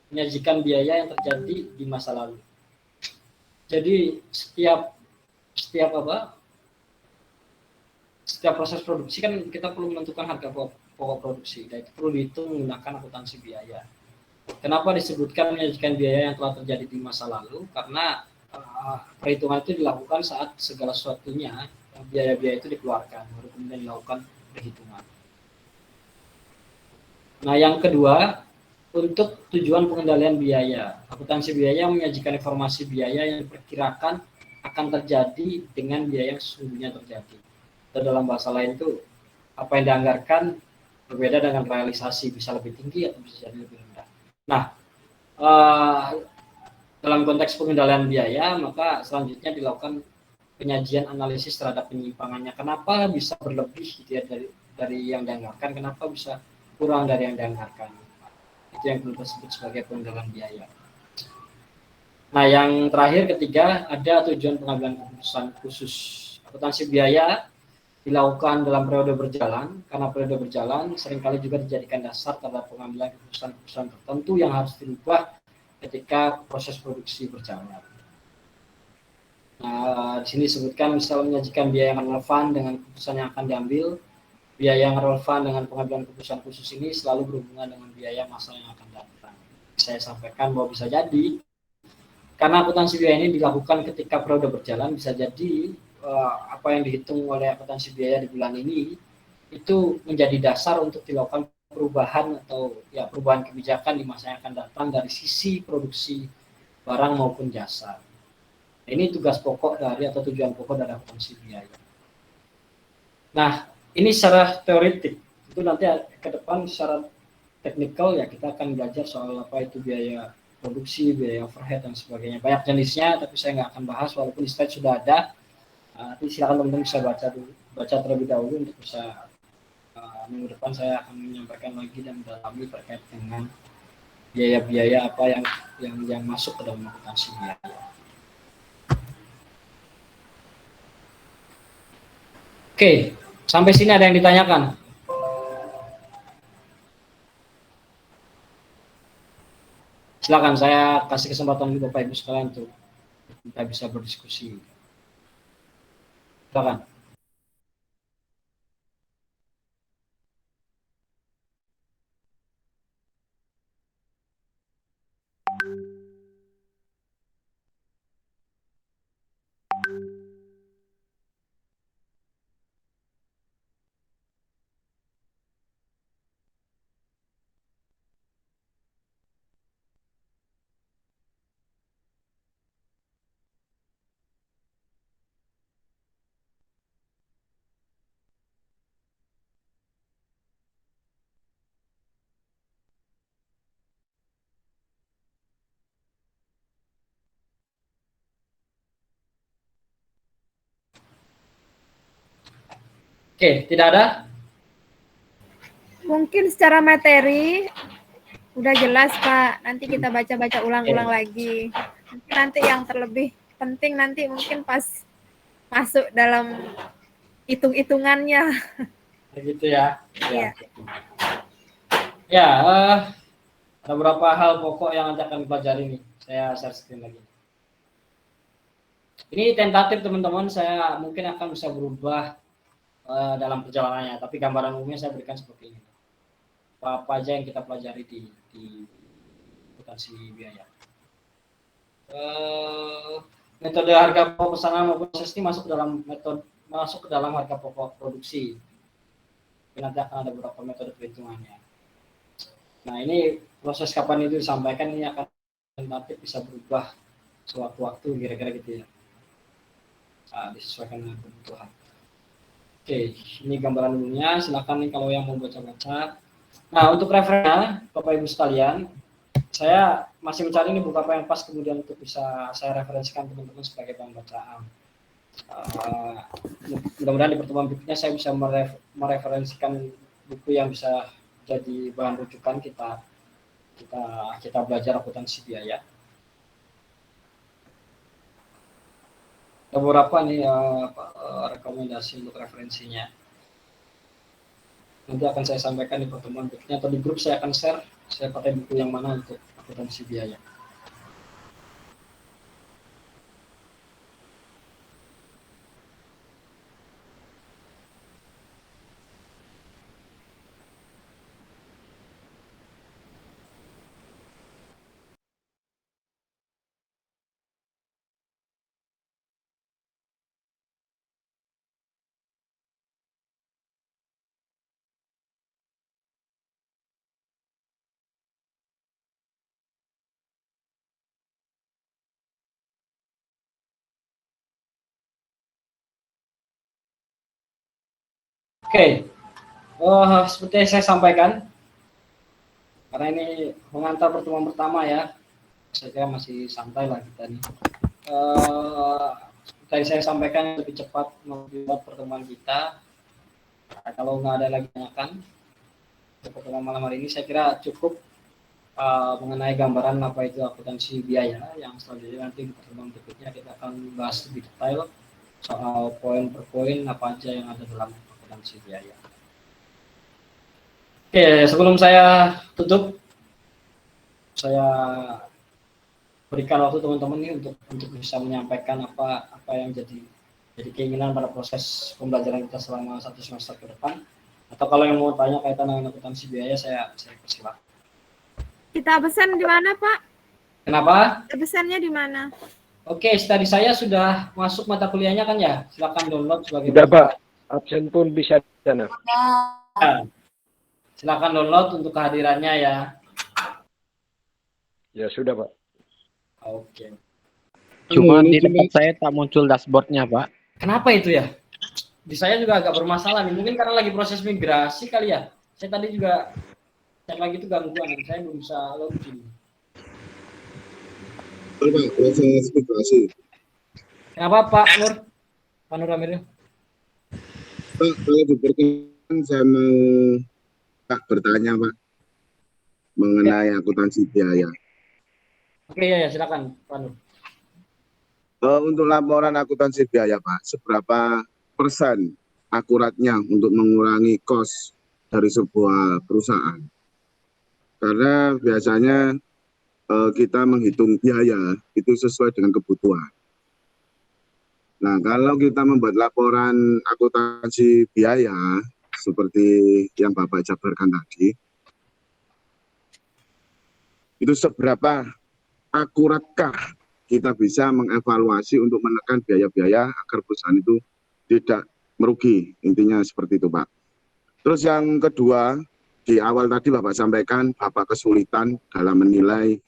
menyajikan biaya yang terjadi di masa lalu. Jadi setiap proses produksi kan kita perlu menentukan harga pokok produksi, dan itu perlu dihitung menggunakan akuntansi biaya. Kenapa disebutkan menyajikan biaya yang telah terjadi di masa lalu? Karena perhitungan itu dilakukan saat segala sesuatunya biaya-biaya itu dikeluarkan, baru kemudian dilakukan perhitungan. Nah, yang kedua, untuk tujuan pengendalian biaya. Akuntansi biaya menyajikan informasi biaya yang diperkirakan akan terjadi dengan biaya yang sesungguhnya terjadi. Atau dalam bahasa lain itu, apa yang dianggarkan berbeda dengan realisasi, bisa lebih tinggi atau bisa jadi lebih rendah. Nah, dalam konteks pengendalian biaya, maka selanjutnya dilakukan penyajian analisis terhadap penyimpangannya. Kenapa bisa berlebih gitu ya, dari yang dianggarkan, kenapa bisa kurang dari yang dianggarkan. Itu yang kita sebut sebagai pengendalian biaya. Nah, yang terakhir ketiga, ada tujuan pengambilan keputusan khusus. Akuntansi biaya dilakukan dalam periode berjalan, karena periode berjalan seringkali juga dijadikan dasar terhadap pengambilan keputusan-keputusan tertentu yang harus dirubah ketika proses produksi berjalan. Nah, di sini disebutkan misalnya menyajikan biaya yang relevan dengan keputusan yang akan diambil. Biaya yang relevan dengan pengambilan keputusan khusus ini selalu berhubungan dengan biaya masa yang akan datang. Saya sampaikan bahwa bisa jadi karena akuntansi biaya ini dilakukan ketika periode berjalan, bisa jadi apa yang dihitung oleh akuntansi biaya di bulan ini itu menjadi dasar untuk dilakukan perubahan atau ya perubahan kebijakan di masa yang akan datang dari sisi produksi barang maupun jasa. Ini tugas pokok dari atau tujuan pokok dari akuntansi biaya. Nah, ini secara teoritik. Itu nanti ke depan secara teknikal ya kita akan belajar soal apa itu biaya produksi, biaya overhead dan sebagainya. Banyak jenisnya, tapi saya nggak akan bahas walaupun di slide sudah ada. Nanti silakan teman-teman bisa baca terlebih dahulu untuk bisa minggu depan saya akan menyampaikan lagi dan mendalami terkait dengan biaya-biaya apa yang masuk ke dalam akuntansi biaya. Oke, sampai sini ada yang ditanyakan? Silakan, saya kasih kesempatan untuk Bapak Ibu sekalian untuk kita bisa berdiskusi. Silakan. Oke, tidak ada? Mungkin secara materi udah jelas Pak, nanti kita baca-baca ulang-ulang lagi. Nanti yang terlebih penting nanti mungkin pas masuk dalam hitung-hitungannya. Begitu ya. Iya. Ya, ada beberapa hal pokok yang nanti akan dipelajari nih. Saya share screen lagi. Ini tentatif teman-teman, saya mungkin akan bisa berubah dalam perjalanannya, tapi gambaran umumnya saya berikan seperti ini. Apa aja yang kita pelajari di akuntansi biaya. Metode harga pokok pesanan maupun proses ini masuk ke dalam harga pokok produksi. Nanti akan ada beberapa metode perhitungannya. Nah, ini proses kapan itu disampaikan ini akan tentatif bisa berubah sewaktu-waktu kira-kira gitu ya. Disesuaikan dengan kebutuhan. Oke, ini gambaran umumnya. Silakan nih kalau yang mau baca-baca. Nah, untuk referensinya, Bapak Ibu sekalian, saya masih mencari ini buku apa yang pas kemudian untuk bisa saya referensikan teman-teman sebagai bahan bacaan. Mudah-mudahan di pertemuan berikutnya saya bisa mereferensikan buku yang bisa jadi bahan rujukan kita belajar akuntansi biaya. Ada beberapa nih rekomendasi untuk referensinya. Nanti akan saya sampaikan di pertemuan berikutnya atau di grup saya akan share saya pakai buku yang mana untuk akuntansi biaya. Oke, seperti yang saya sampaikan, karena ini mengantar pertemuan pertama ya, saya kira masih santai lah kita nih. Seperti yang saya sampaikan lebih cepat membuat pertemuan kita. Nah, kalau nggak ada lagi tanyakan untuk pertemuan malam hari ini, saya kira cukup mengenai gambaran apa itu akuntansi biaya. Yang selanjutnya nanti di pertemuan berikutnya kita akan bahas lebih detail soal poin per poin apa aja yang ada dalam akuntansi biaya. Oke, sebelum saya tutup, saya berikan waktu teman-teman nih untuk bisa menyampaikan apa yang jadi keinginan pada proses pembelajaran kita selama 1 semester ke depan. Atau kalau yang mau tanya kaitan dengan akuntansi biaya, saya persilakan. Kita pesan di mana, Pak? Kenapa? Pesannya di mana? Oke, tadi saya sudah masuk mata kuliahnya kan ya? Silakan download sebagai. Sudah Pak, absen pun bisa di sana. Ya. Silakan download untuk kehadirannya ya. Ya sudah Pak. Oke. Cuma di tempat saya tak muncul dashboardnya, Pak. Kenapa itu ya? Di saya juga agak bermasalah nih. Mungkin karena lagi proses migrasi kali ya. Saya tadi juga cek lagi itu gangguan. Saya belum bisa login. Proses migrasi. Kenapa Pak Nur? Pak Nur Amiril? Pak, kalau diperkenan saya mau bertanya Pak mengenai akuntansi biaya. Oke ya silakan Pak Nur. Untuk laporan akuntansi biaya Pak, seberapa persen akuratnya untuk mengurangi kos dari sebuah perusahaan? Karena biasanya kita menghitung biaya itu sesuai dengan kebutuhan. Nah, kalau kita membuat laporan akuntansi biaya seperti yang Bapak jabarkan tadi, itu seberapa akuratkah kita bisa mengevaluasi untuk menekan biaya-biaya agar perusahaan itu tidak merugi, intinya seperti itu Pak. Terus yang kedua, di awal tadi Bapak sampaikan Bapak kesulitan dalam menilai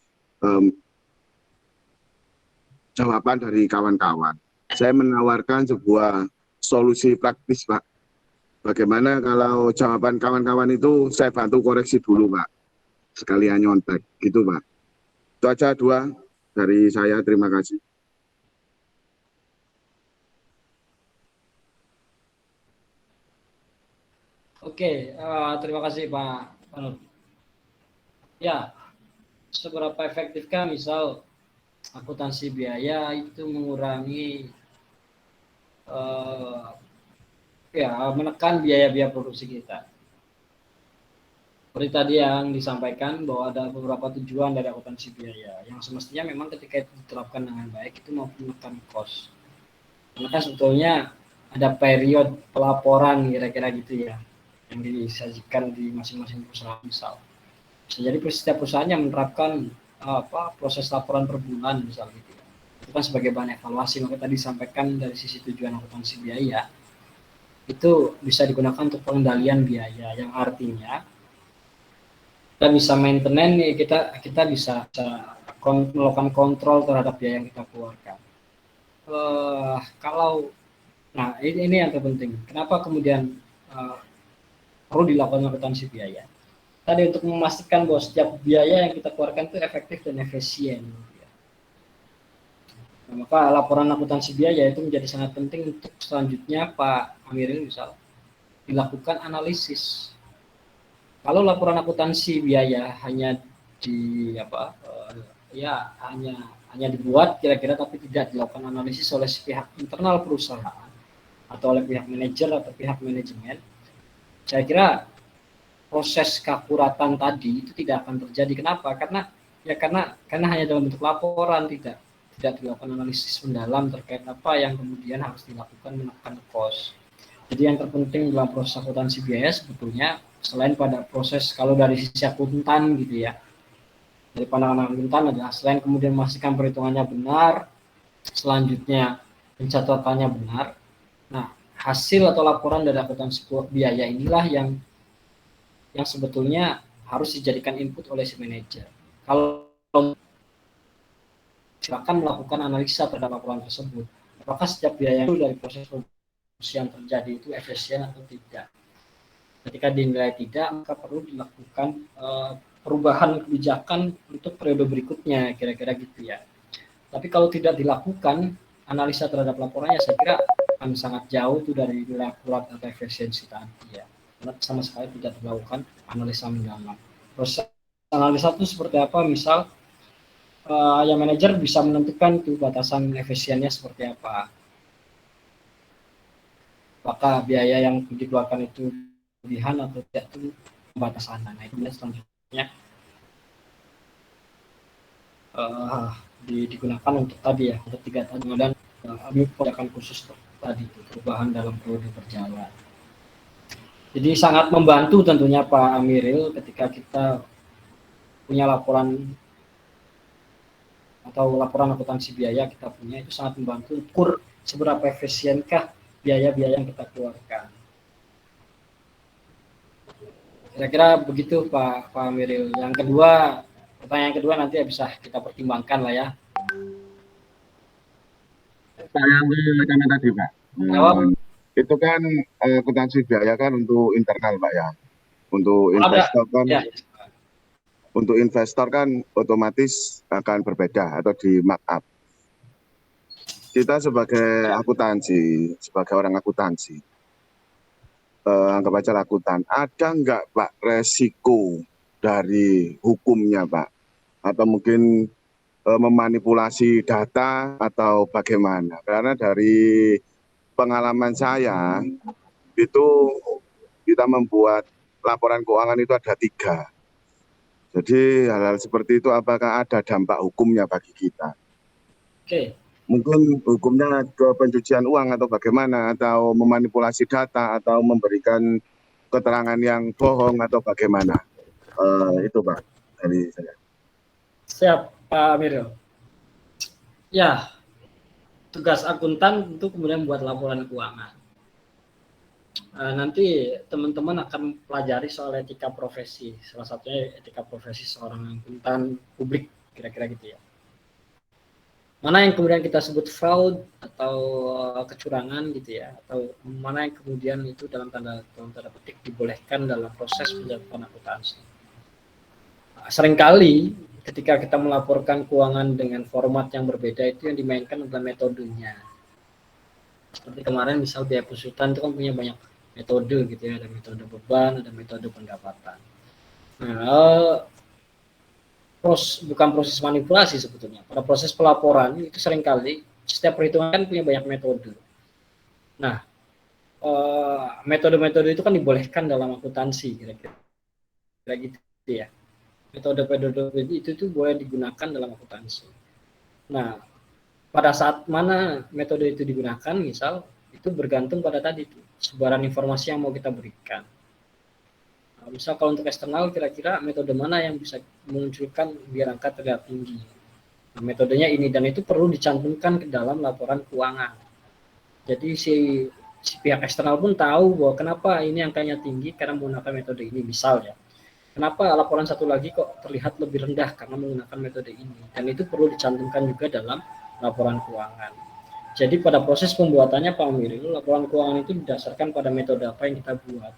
jawaban dari kawan-kawan. Saya menawarkan sebuah solusi praktis Pak. Bagaimana kalau jawaban kawan-kawan itu saya bantu koreksi dulu Pak, sekalian nyontek gitu Pak. Itu aja 2 dari saya, terima kasih. Oke, terima kasih Pak Nur. Ya, seberapa efektifkah misal akuntansi biaya itu mengurangi menekan biaya-biaya produksi kita. Seperti tadi yang disampaikan bahwa ada beberapa tujuan dari akuntansi biaya yang semestinya memang ketika itu diterapkan dengan baik itu mampu menekan cost. Karena kan sebetulnya ada periode pelaporan kira-kira gitu ya yang disajikan di masing-masing perusahaan misal. Bisa jadi setiap perusahaan yang menerapkan proses laporan per bulan misal gitu ya. Itu kan sebagai bahan evaluasi, maka tadi disampaikan dari sisi tujuan akuntansi biaya itu bisa digunakan untuk pengendalian biaya yang artinya kita bisa maintenance nih, kita bisa melakukan kontrol terhadap biaya yang kita keluarkan. Nah ini yang terpenting. Kenapa kemudian perlu dilakukan akuntansi biaya? Tadi untuk memastikan bahwa setiap biaya yang kita keluarkan itu efektif dan efisien. Nah, maka laporan akuntansi biaya itu menjadi sangat penting untuk selanjutnya Pak Amiril misal dilakukan analisis. Kalau laporan akuntansi biaya hanya hanya dibuat kira-kira tapi tidak dilakukan analisis oleh pihak internal perusahaan atau oleh pihak manajer atau pihak manajemen, saya kira proses keakuratan tadi itu tidak akan terjadi. Kenapa? Karena hanya dalam bentuk laporan, tidak dilakukan analisis mendalam terkait apa yang kemudian harus dilakukan menekan cost. Jadi yang terpenting dalam proses akuntansi biaya sebetulnya selain pada proses kalau dari sisi akuntan gitu ya, dari pandangan akuntan adalah selain kemudian memastikan perhitungannya benar, selanjutnya pencatatannya benar. Nah, hasil atau laporan dari akuntansi biaya inilah yang sebetulnya harus dijadikan input oleh si manajer. Kalau silakan melakukan analisa terhadap laporan tersebut. Apakah setiap biaya itu dari proses produksi yang terjadi itu efisien atau tidak? Ketika dinilai tidak, maka perlu dilakukan perubahan kebijakan untuk periode berikutnya, kira-kira gitu ya. Tapi kalau tidak dilakukan analisa terhadap laporannya, saya kira akan sangat jauh itu dari nilai akurat atau efisiensi tadi ya. Karena sama sekali tidak dilakukan analisa mendalam. Proses analisa itu seperti apa, misal yang manajer bisa menentukan tuh batasan efisiennya seperti apa. Apakah biaya yang dikeluarkan itu berlebihan atau tidak, itu batasan. Nah, itu selanjutnya digunakan untuk tadi ya, untuk 3 tadi, dan kebijakan khusus tadi itu perubahan dalam periode berjalan. Jadi sangat membantu tentunya Pak Amiril ketika kita punya laporan atau laporan akuntansi biaya kita punya, itu sangat membantu ukur seberapa efisienkah biaya-biaya yang kita keluarkan. Kira-kira begitu Pak Amiril. Yang kedua, pertanyaan kedua nanti bisa kita pertimbangkan lah ya. Saya ambil rekaman tadi Pak. Jawab. Itu kan akuntansi biaya kan untuk internal Pak ya. Untuk investor kan. Ya. Untuk investor kan otomatis akan berbeda atau di markup. Kita sebagai akuntansi, sebagai orang akuntansi, anggap aja akuntan, ada nggak Pak resiko dari hukumnya Pak? Atau mungkin memanipulasi data atau bagaimana? Karena dari pengalaman saya, itu kita membuat laporan keuangan itu ada 3. Jadi hal-hal seperti itu apakah ada dampak hukumnya bagi kita? Oke. Mungkin hukumnya ke pencucian uang atau bagaimana, atau memanipulasi data, atau memberikan keterangan yang bohong atau bagaimana? Itu Pak dari saya. Siap Pak Amiril. Ya, tugas akuntan untuk kemudian membuat laporan keuangan. Nanti teman-teman akan pelajari soal etika profesi, salah satunya etika profesi seorang akuntan publik, kira-kira gitu ya. Mana yang kemudian kita sebut fraud atau kecurangan gitu ya, atau mana yang kemudian itu dalam tanda petik dibolehkan dalam proses penjatuhan akuntansi. Seringkali ketika kita melaporkan keuangan dengan format yang berbeda, itu yang dimainkan adalah metodenya. Seperti kemarin misal biaya pensutan itu kan punya banyak metode gitu ya, ada metode beban, ada metode pendapatan. Nah, bukan proses manipulasi sebetulnya. Pada proses pelaporan itu seringkali setiap perhitungan kan punya banyak metode. Nah, metode-metode itu kan dibolehkan dalam akuntansi kira-kira gitu ya. Metode-metode itu tuh boleh digunakan dalam akuntansi. Nah, pada saat mana metode itu digunakan, misal itu bergantung pada tadi tuh sebaran informasi yang mau kita berikan. Nah, misal kalau untuk eksternal, kira-kira metode mana yang bisa memunculkan biar angka terlihat tinggi. Nah, metodenya ini, dan itu perlu dicantumkan ke dalam laporan keuangan. Jadi si pihak eksternal pun tahu bahwa kenapa ini angkanya tinggi karena menggunakan metode ini, misal ya. Kenapa laporan satu lagi kok terlihat lebih rendah karena menggunakan metode ini. Dan itu perlu dicantumkan juga dalam laporan keuangan. Jadi pada proses pembuatannya Pak Amiril, laporan keuangan itu didasarkan pada metode apa yang kita buat.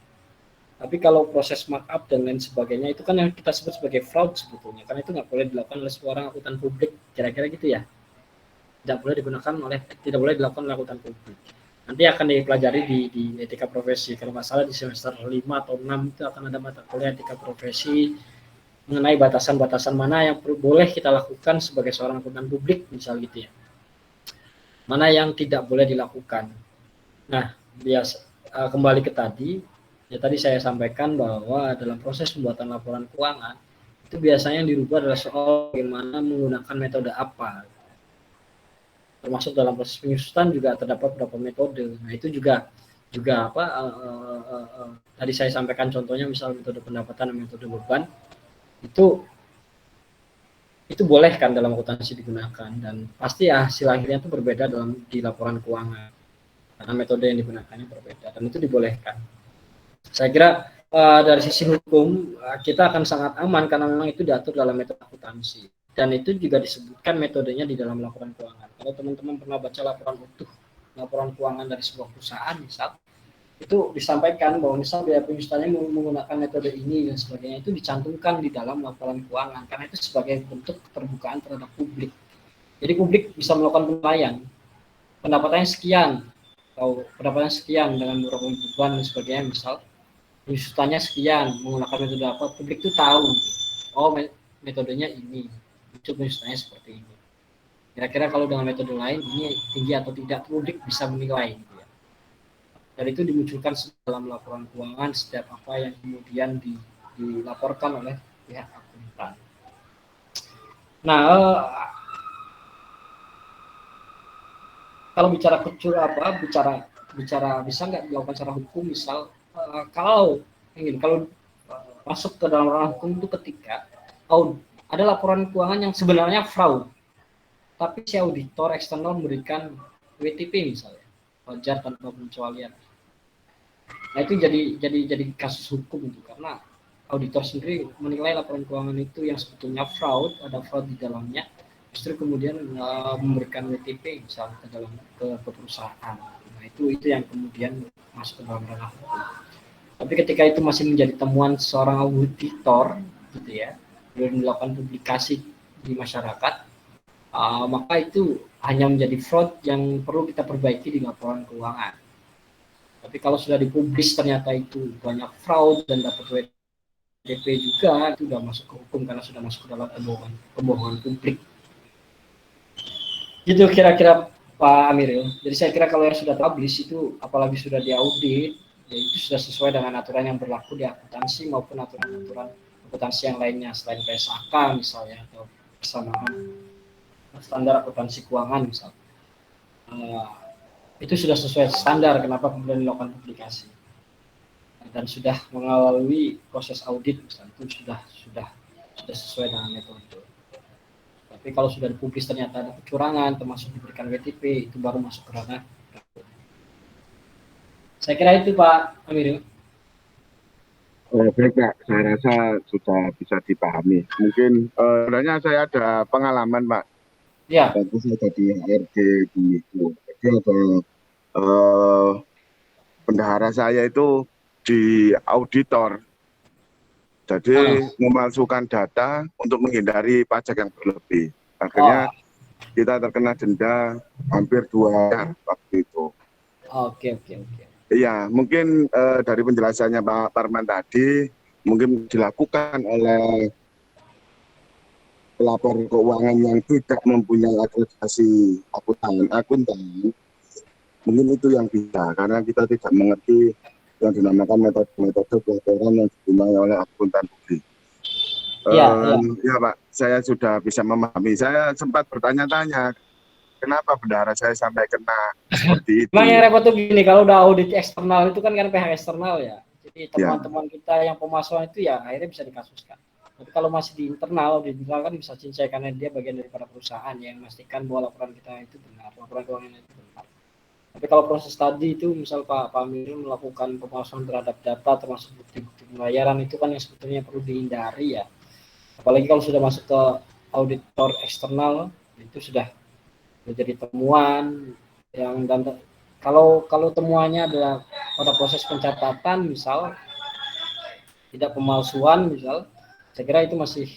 Tapi kalau proses markup dan lain sebagainya itu kan yang kita sebut sebagai fraud sebetulnya, karena itu nggak boleh dilakukan oleh seorang akuntan publik, kira-kira gitu ya. Tidak boleh dilakukan oleh akuntan publik. Nanti akan dipelajari di etika profesi. Kalau nggak salah di semester 5 atau 6 itu akan ada mata kuliah etika profesi mengenai batasan-batasan mana yang boleh kita lakukan sebagai seorang akuntan publik, misal gitu ya. Mana yang tidak boleh dilakukan. Nah, kembali ke tadi, ya tadi saya sampaikan bahwa dalam proses pembuatan laporan keuangan itu biasanya yang dirubah adalah soal bagaimana menggunakan metode apa. Termasuk dalam proses penyusutan juga terdapat beberapa metode. Nah, itu juga apa? Tadi saya sampaikan contohnya, misal metode pendapatan dan metode beban itu boleh kan dalam akuntansi digunakan, dan pasti hasil akhirnya itu berbeda di laporan keuangan karena metode yang digunakannya berbeda, dan itu dibolehkan. Saya kira dari sisi hukum kita akan sangat aman karena memang itu diatur dalam metode akuntansi, dan itu juga disebutkan metodenya di dalam laporan keuangan. Kalau teman-teman pernah baca laporan utuh laporan keuangan dari sebuah perusahaan misal, itu disampaikan bahwa misal biaya penyusutannya menggunakan metode ini dan sebagainya, itu dicantumkan di dalam laporan keuangan karena itu sebagai bentuk keterbukaan terhadap publik. Jadi publik bisa melakukan penilaian, pendapatannya sekian atau pendapatannya sekian dengan beberapa beban dan sebagainya, misal penyusutannya sekian menggunakan metode apa, publik itu tahu. oh metodenya ini, YouTube misalnya seperti ini. Kira-kira kalau dengan metode lain ini tinggi atau tidak, publik bisa menilai gitu ya. Dan itu dimunculkan dalam laporan keuangan setiap apa yang kemudian dilaporkan oleh pihak akuntan. Nah, kalau bicara bicara bisa nggak dilakukan secara hukum, misal kalau masuk ke dalam ranah hukum itu ketika ada laporan keuangan yang sebenarnya fraud, tapi si auditor eksternal memberikan WTP misalnya, wajar tanpa pengecualian. Nah itu jadi kasus hukum itu, karena auditor sendiri menilai laporan keuangan itu yang sebetulnya fraud, ada fraud di dalamnya, justru kemudian memberikan WTP misalnya ke perusahaan. Nah itu yang kemudian masuk ke dalam ranah hukum. Tapi ketika itu masih menjadi temuan seorang auditor gitu ya, belum dilakukan publikasi di masyarakat, maka itu hanya menjadi fraud yang perlu kita perbaiki di laporan keuangan. Tapi kalau sudah dipublis ternyata itu banyak fraud dan dapat WTP juga, itu sudah masuk ke hukum karena sudah masuk ke dalam kebohongan publik. Gitu kira-kira Pak Amiril. Jadi saya kira kalau yang sudah publish itu, apalagi sudah diaudit, ya itu sudah sesuai dengan aturan yang berlaku di akuntansi maupun aturan-aturan akuntansi yang lainnya selain PSAK misalnya, atau persamaan standar akuntansi keuangan misalnya. Itu sudah sesuai standar, kenapa kemudian dilakukan publikasi dan sudah melalui proses audit misalnya, itu sudah sesuai dengan metode. Tapi kalau sudah dipublis ternyata ada kecurangan termasuk diberikan WTP, itu baru masuk ke ranah. Saya kira itu Pak Amiril. Baik Pak, saya rasa sudah bisa dipahami. Mungkin sebenarnya saya ada pengalaman Pak. Ya. Waktu saya jadi HRD di itu. Jadi ada bendahara saya itu di auditor. Jadi memalsukan data untuk menghindari pajak yang berlebih. Akhirnya kita terkena denda hampir 2 miliar waktu itu. Oke. Iya, mungkin dari penjelasannya Pak Parman tadi, mungkin dilakukan oleh pelapor keuangan yang tidak mempunyai akreditasi akuntan. Mungkin itu yang bisa, karena kita tidak mengerti yang dinamakan metode pelaporan yang digunakan oleh akuntan publik. Ya Pak, saya sudah bisa memahami. Saya sempat bertanya-tanya, kenapa bendahara saya sampai kena seperti itu. Memang yang repot tuh gini, kalau udah audit eksternal itu kan pihak eksternal ya. Jadi teman-teman kita yang pemasukan itu ya akhirnya bisa dikasuskan. Tapi kalau masih di internal kan bisa cincai karena dia bagian daripada perusahaan yang memastikan bahwa laporan kita itu benar, laporan keuangan itu benar. Tapi kalau proses tadi itu misal Pak Amiril melakukan pemalsuan terhadap data termasuk bukti-bukti pembayaran, itu kan yang sebetulnya perlu dihindari ya. Apalagi kalau sudah masuk ke auditor eksternal, itu sudah menjadi temuan yang dan kalau temuannya adalah pada proses pencatatan misal tidak pemalsuan misal, saya kira itu masih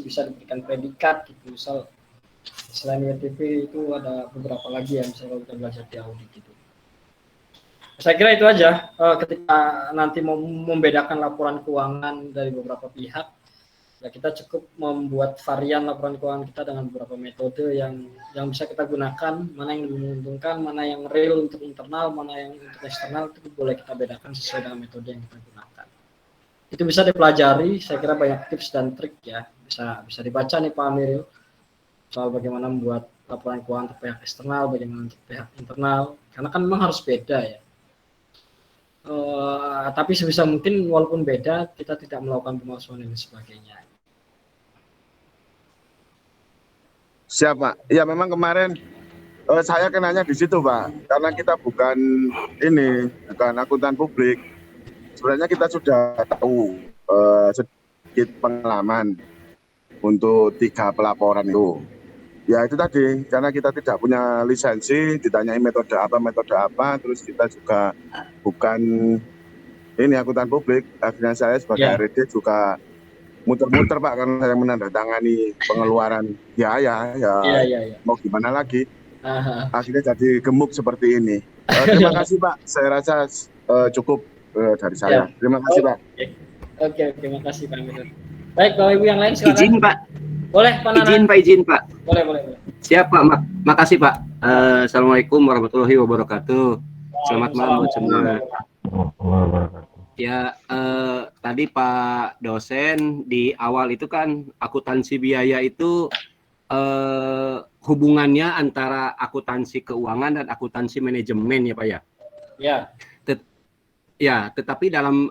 bisa diberikan predikat gitu. Misal selain WTP itu ada beberapa lagi yang bisa kita belajar di audit gitu. Saya kira itu aja. Ketika nanti mau membedakan laporan keuangan dari beberapa pihak, ya kita cukup membuat varian laporan keuangan kita dengan beberapa metode yang bisa kita gunakan, mana yang lebih menguntungkan, mana yang real untuk internal, mana yang untuk eksternal, itu boleh kita bedakan sesuai dengan metode yang kita gunakan. Itu bisa dipelajari, saya kira banyak tips dan trik ya, bisa dibaca nih Pak Amiril, soal bagaimana membuat laporan keuangan untuk pihak eksternal, bagaimana untuk pihak internal, karena kan memang harus beda ya. Tapi sebisa mungkin walaupun beda, kita tidak melakukan pemalsuan dan sebagainya. Siap Pak. Ya memang kemarin saya kenanya di situ Pak, karena kita bukan akuntan publik. Sebenarnya kita sudah tahu sedikit pengalaman untuk 3 pelaporan itu. Ya itu tadi, karena kita tidak punya lisensi, ditanyai metode apa, terus kita juga bukan akuntan publik. Akhirnya saya sebagai HRD juga muter-muter Pak, karena saya menandatangani pengeluaran. Ya. Mau gimana lagi? Akhirnya jadi gemuk seperti ini. Terima kasih Pak, saya rasa cukup dari saya. Terima kasih Pak. Oke, makasih Pak Amir. Baik, Bapak Ibu yang lain silakan. Izin Pak. Boleh Pak Nana. Izin Pak. Boleh. Siap Pak. Makasih Pak. Assalamualaikum warahmatullahi wabarakatuh. Selamat malam buat semua. Ya, tadi Pak dosen di awal itu kan akuntansi biaya itu hubungannya antara akuntansi keuangan dan akuntansi manajemen ya Pak ya. Ya. Ya, tetapi dalam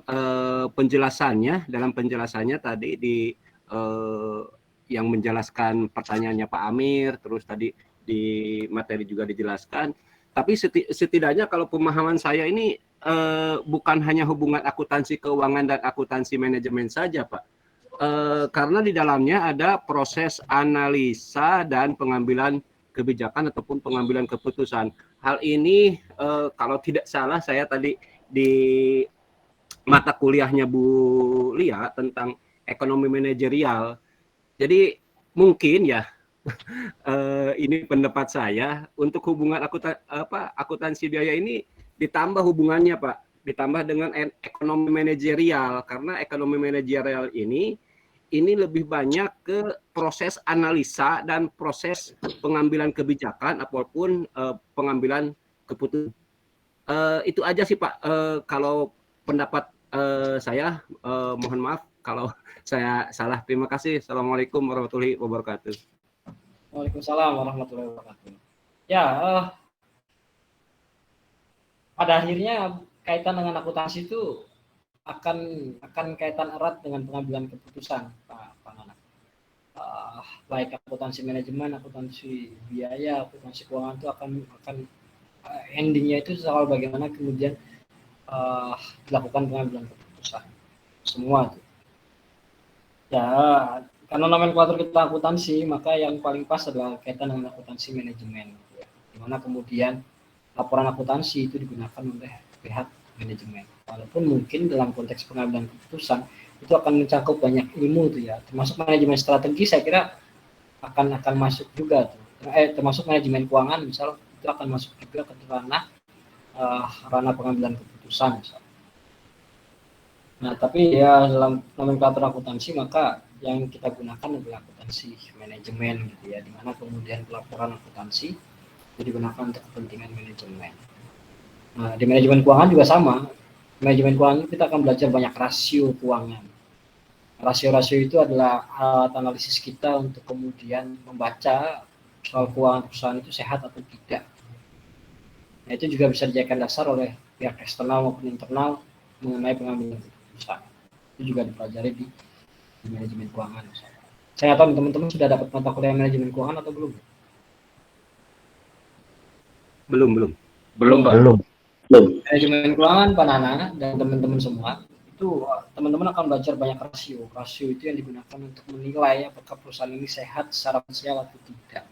penjelasannya tadi di yang menjelaskan pertanyaannya Pak Amir, terus tadi di materi juga dijelaskan. Tapi setidaknya kalau pemahaman saya ini bukan hanya hubungan akuntansi keuangan dan akuntansi manajemen saja, Pak. Karena di dalamnya ada proses analisa dan pengambilan kebijakan ataupun pengambilan keputusan. Hal ini kalau tidak salah saya tadi di mata kuliahnya Bu Lia tentang ekonomi manajerial. Jadi mungkin ya ini pendapat saya untuk hubungan akuntansi biaya ini ditambah hubungannya Pak, ditambah dengan ekonomi manajerial karena ekonomi manajerial ini lebih banyak ke proses analisa dan proses pengambilan kebijakan ataupun pengambilan keputusan. Itu aja sih Pak, kalau pendapat saya, mohon maaf kalau saya salah. Terima kasih. Assalamualaikum warahmatullahi wabarakatuh. Waalaikumsalam warahmatullahi wabarakatuh. Ya, pada akhirnya kaitan dengan akuntansi itu akan kaitan erat dengan pengambilan keputusan, Pak Nana. Baik akuntansi manajemen, akuntansi biaya, akuntansi keuangan itu akan endingnya itu soal bagaimana kemudian dilakukan pengambilan keputusan semua itu. Ya, karena nomenklatur kita akuntansi, maka yang paling pas adalah kaitan dengan akuntansi manajemen, di mana kemudian laporan akuntansi itu digunakan oleh pihak manajemen. Walaupun mungkin dalam konteks pengambilan keputusan itu akan mencakup banyak ilmu itu ya, termasuk manajemen strategi saya kira akan masuk juga tuh. Termasuk manajemen keuangan misal itu akan masuk juga ke ranah pengambilan keputusan misal. Nah, tapi ya dalam nomenklatur akuntansi maka yang kita gunakan adalah akuntansi manajemen gitu ya, di mana kemudian pelaporan akuntansi itu digunakan untuk kepentingan manajemen. Nah, di manajemen keuangan juga sama. Manajemen keuangan kita akan belajar banyak rasio keuangan. Rasio-rasio itu adalah alat analisis kita untuk kemudian membaca soal keuangan perusahaan itu sehat atau tidak. Nah, itu juga bisa dijadikan dasar oleh pihak eksternal maupun internal mengenai pengambilan keputusan. Itu juga dipelajari di manajemen keuangan. Saya tahu teman-teman sudah dapat mata kuliah manajemen keuangan atau belum? Belum, Pak. Manajemen keuangan Pak Nana dan teman-teman semua itu teman-teman akan belajar banyak rasio. Rasio itu yang digunakan untuk menilai apakah perusahaan ini sehat secara finansial atau tidak.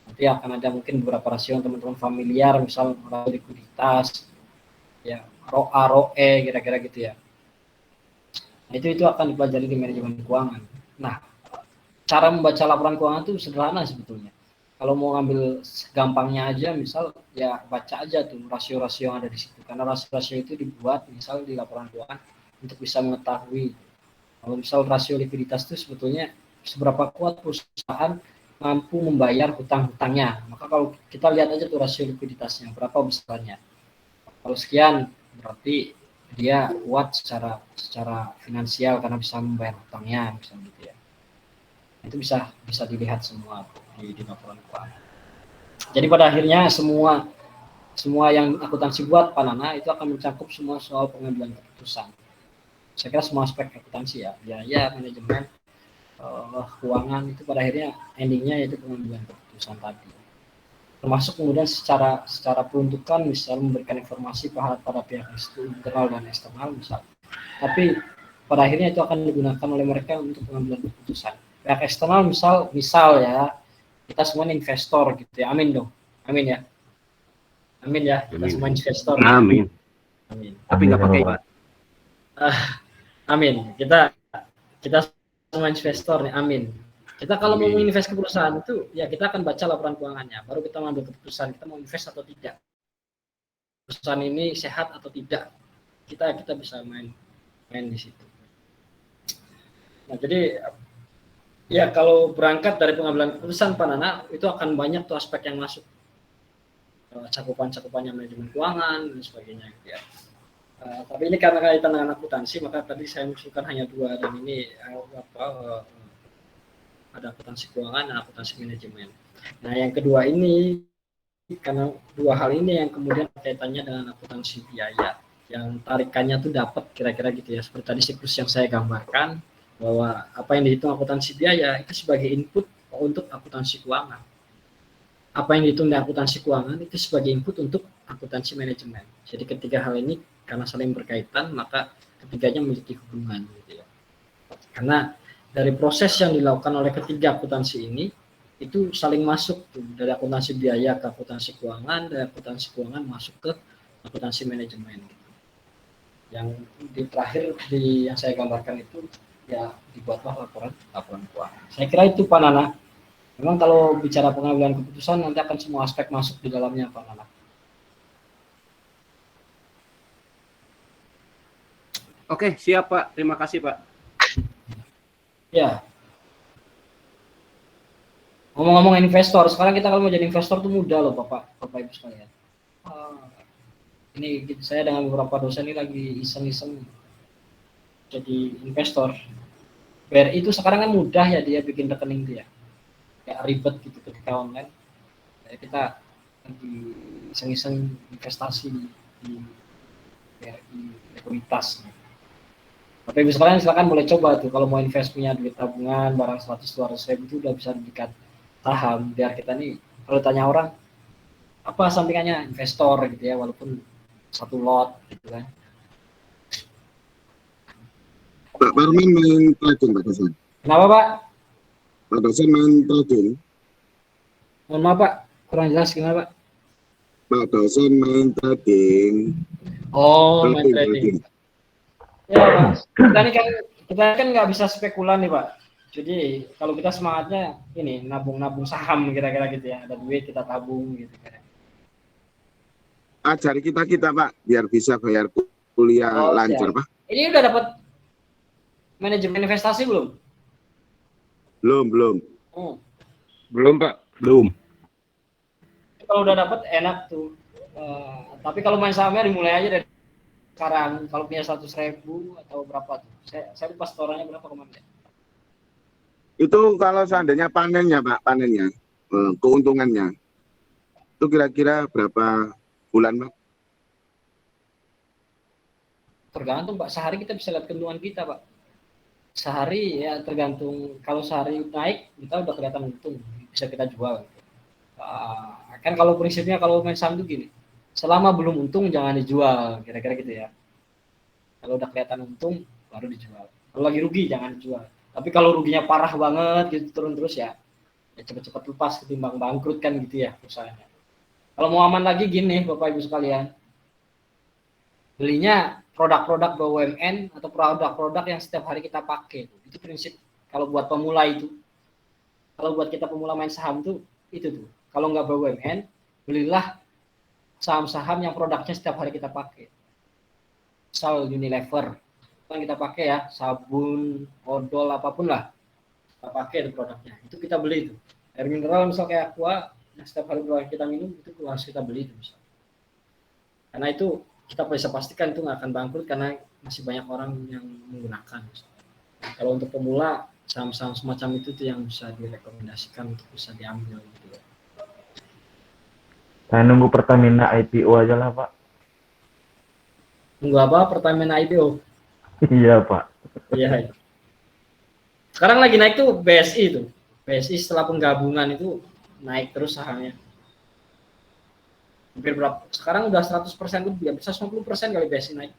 Nanti akan ada mungkin beberapa rasio yang teman-teman familiar, misal rasio likuiditas, ya ROA, ROE, kira-kira gitu ya. Nah, itu akan dipelajari di manajemen keuangan. Nah, cara membaca laporan keuangan itu sederhana sebetulnya. Kalau mau ngambil gampangnya aja, misal ya baca aja tuh rasio-rasio yang ada di situ. Karena rasio-rasio itu dibuat misal di laporan keuangan untuk bisa mengetahui. Kalau misal rasio likuiditas itu sebetulnya seberapa kuat perusahaan mampu membayar hutang-hutangnya. Maka kalau kita lihat aja tuh rasio likuiditasnya, berapa besarnya. Kalau sekian, berarti dia kuat secara finansial karena bisa membayar hutangnya, misalnya gitu ya. Itu bisa dilihat semua di laporan keuangan. Jadi pada akhirnya semua yang akuntansi buat Pak Nana itu akan mencakup semua soal pengambilan keputusan. Saya kira semua aspek akuntansi ya, biaya, manajemen, keuangan itu pada akhirnya endingnya yaitu pengambilan keputusan tadi. Termasuk kemudian secara peruntukan misal memberikan informasi pada pihak internal dan eksternal misal. Tapi pada akhirnya itu akan digunakan oleh mereka untuk pengambilan keputusan. Pihak eksternal misal ya kita semua investor gitu ya, amin dong, amin ya, kita semua investor. Amin. Tapi nggak pakai Pak. Amin. Kita semua investor nih, amin. Kita kalau mau invest ke perusahaan itu ya kita akan baca laporan keuangannya, baru kita mengambil keputusan kita mau invest atau tidak. Perusahaan ini sehat atau tidak. Kita bisa main di situ. Nah, jadi ya kalau berangkat dari pengambilan keputusan Pak Nana itu akan banyak tuh aspek yang masuk, cakupan-cakupannya manajemen keuangan dan sebagainya gitu ya. Tapi ini karena kaitan dengan akuntansi, maka tadi saya mengusulkan hanya 2, dan ini ada akuntansi keuangan dan akuntansi manajemen. Nah, yang kedua ini karena 2 hal ini yang kemudian kaitannya dengan akuntansi biaya, yang tarikannya tuh dapat kira-kira gitu ya, seperti tadi siklus yang saya gambarkan, bahwa apa yang dihitung akuntansi biaya itu sebagai input untuk akuntansi keuangan. Apa yang dihitung dari akuntansi keuangan itu sebagai input untuk akuntansi manajemen. Jadi ketiga hal ini karena saling berkaitan, maka ketiganya memiliki hubungan gitu ya. Karena dari proses yang dilakukan oleh ketiga akuntansi ini itu saling masuk tuh, dari akuntansi biaya ke akuntansi keuangan, dari akuntansi keuangan masuk ke akuntansi manajemen gitu. Yang di terakhir yang saya gambarkan itu ya dibuatlah laporan keuangan. Saya kira itu Pak Nana. Memang kalau bicara pengambilan keputusan nanti akan semua aspek masuk di dalamnya Pak Nana. Oke, siap Pak. Terima kasih Pak. Ya. Ngomong-ngomong investor, sekarang kita kalau mau jadi investor tuh mudah loh Bapak Ibu sekalian. Ini saya dengan beberapa dosen ini lagi iseng-iseng jadi investor. BRI itu sekarang kan mudah ya dia bikin rekening dia. Kayak ribet gitu ketika online. Jadi kita lagi iseng-iseng investasi di BRI Sekuritas. Bapak Ibu sekalian silakan mulai coba tuh kalau mau invest punya duit tabungan barang 100-200 ribu itu udah bisa diikat saham, biar kita nih kalau tanya orang apa sampingannya investor gitu ya, walaupun satu lot gitu kan. Pak Parman main trading Pak Dosen. Kenapa Pak? Pak Dosen main trading. Mohon maaf Pak, kurang jelas gimana Pak? Pak Dosen main trading. Oh, main trading. Ya Pak, kita kan nggak bisa spekulan nih Pak. Jadi kalau kita semangatnya ini nabung saham kira-kira gitu ya, ada duit kita tabung gitu kan. Ajari kita Pak biar bisa bayar kuliah lancar Pak. Ini udah dapat manajemen investasi belum? Belum. Belum Pak. Belum. Kalau udah dapat enak tuh. Tapi kalau main sahamnya dimulai aja dari sekarang. Kalau punya 100.000 atau berapa tuh? Saya lupa setorannya berapa kemarin. Itu kalau seandainya panennya Pak, keuntungannya itu kira-kira berapa bulan Pak? Tergantung Pak, sehari kita bisa lihat keuntungan kita Pak. Sehari ya tergantung, kalau sehari naik kita udah kelihatan untung, bisa kita jual. Kan kalau prinsipnya kalau main saham tuh gini, selama belum untung jangan dijual, kira-kira gitu ya. Kalau udah kelihatan untung baru dijual. Kalau lagi rugi jangan dijual. Tapi kalau ruginya parah banget gitu turun terus ya cepet-cepet lepas ketimbang bangkrut kan gitu ya usahanya. Kalau mau aman lagi gini Bapak Ibu sekalian, belinya produk-produk BUMN atau produk-produk yang setiap hari kita pakai. Itu prinsip kalau buat pemula itu. Kalau buat kita pemula main saham tuh itu tuh. Kalau nggak BUMN, belilah saham-saham yang produknya setiap hari kita pakai. Misal Unilever, kan kita pakai ya, sabun, odol, apapun lah. Kita pakai itu produknya. Itu kita beli itu. Air mineral misal kayak Aqua, yang setiap hari kita minum, itu harus kita beli itu misal. Karena itu kita bisa pastikan itu nggak akan bangkrut karena masih banyak orang yang menggunakan. Nah, kalau untuk pemula, saham-saham semacam itu tuh yang bisa direkomendasikan untuk bisa diambil gitu. Saya nunggu Pertamina IPO aja lah Pak. Nunggu apa? Pertamina IPO? Iya Pak. Iya. Sekarang lagi naik tuh BSI tuh. BSI setelah penggabungan itu naik terus sahamnya. Hampir berapa? Sekarang udah 100% lebih, bisa 90% kali BSI naik.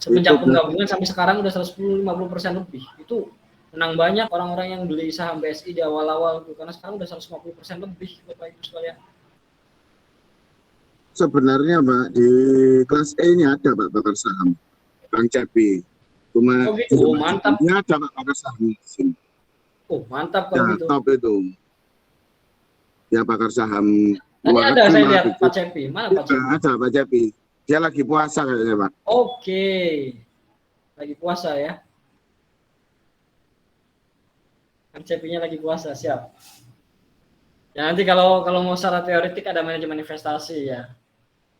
Semenjak penggabungan sampai sekarang udah 150% lebih. Itu menang banyak orang-orang yang beli saham BSI di awal-awal tuh, karena sekarang udah 150% lebih Bapak Ibu sekalian. Sebenarnya Pak di kelas E ini ada Pak bakar saham Bang Cepi. Cuma mantap. Ini ada Pak bakar saham di sini. Oh mantap kalau gitu. Top itu. Ya bakar saham. Tadi ada saya lihat Pak Cepi. Mana Pak Cepi? Ada Pak Cepi. Dia lagi puasa kayaknya Pak. Oke. lagi puasa ya. Kang Cepinya lagi puasa, siap. Ya nanti kalau mau secara teoretik ada manajemen investasi ya.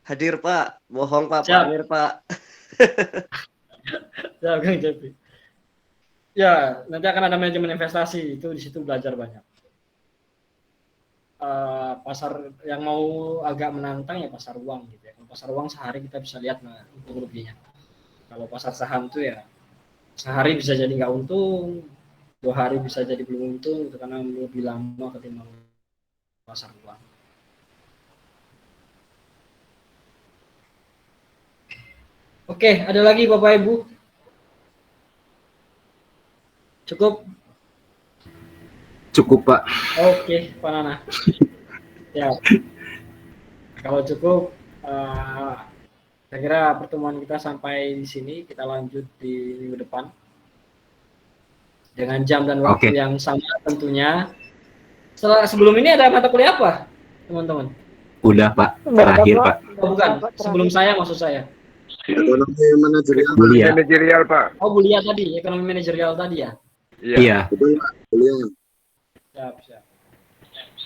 Hadir Pak, bohong Pak, Pak Siap. Amir Pak. Siap Kang Cepi. Ya, nanti akan ada manajemen investasi, itu di situ belajar banyak. Pasar yang mau agak menantang ya pasar uang gitu ya. Kalau pasar uang sehari kita bisa lihat untung ruginya. Kalau pasar saham tuh ya sehari bisa jadi nggak untung, 2 hari bisa jadi belum untung gitu, karena lebih lama ketimbang pasar uang. Oke, ada lagi Bapak Ibu? Cukup? Cukup, Pak. Oke, Pak Nana. Ya. Kalau cukup, saya kira pertemuan kita sampai di sini. Kita lanjut di minggu depan dengan jam dan waktu yang sama tentunya. Sebelum ini ada mata kuliah apa, teman-teman? Udah, Pak. Terakhir, Pak. Oh, bukan. Sebelum saya, maksud saya. Ekonomi manajerial, Pak. Oh, Bulia tadi. Ekonomi manajerial tadi ya? Iya. Betul, Pak. Kuliah. Siap.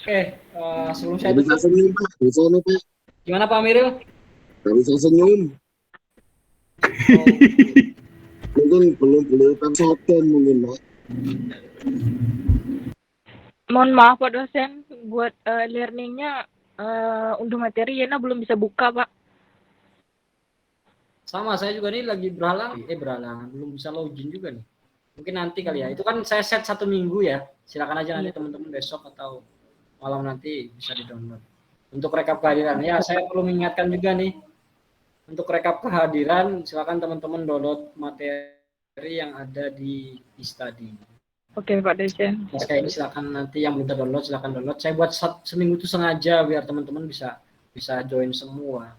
Oke, sebelum saya bisa senyum, Pak. Bisa nih, Pak. Gimana Pak Amiril? Nggak bisa senyum. Mungkin belum beli konsultan mungkin, Pak. Mohon maaf Pak dosen, buat learningnya untuk materi Yena belum bisa buka Pak. Sama, saya juga nih lagi berhalangan, belum bisa login juga nih. Mungkin nanti kali ya, itu kan saya set 1 minggu ya, silakan aja nanti teman-teman besok atau malam nanti bisa di-download. Untuk rekap kehadiran, ya saya perlu mengingatkan juga nih, untuk rekap kehadiran silakan teman-teman download materi yang ada di e-study. Oke Pak dosen. Kayak ini silakan nanti yang belum download silakan download. Saya buat seminggu itu sengaja biar teman-teman bisa join semua.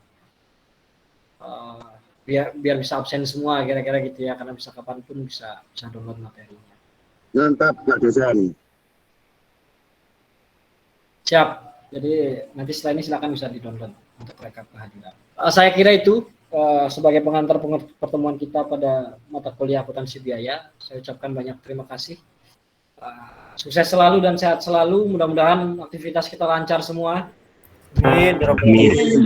Biar bisa absen semua kira-kira gitu ya, karena bisa kapanpun bisa download materinya. Mantap Pak dosen. Siap. Jadi nanti setelah ini silakan bisa di-download untuk rekap kehadiran. Saya kira itu sebagai pengantar pertemuan kita pada mata kuliah akuntansi biaya. Saya ucapkan banyak terima kasih. Sukses selalu dan sehat selalu. Mudah-mudahan aktivitas kita lancar semua. Amin. Terima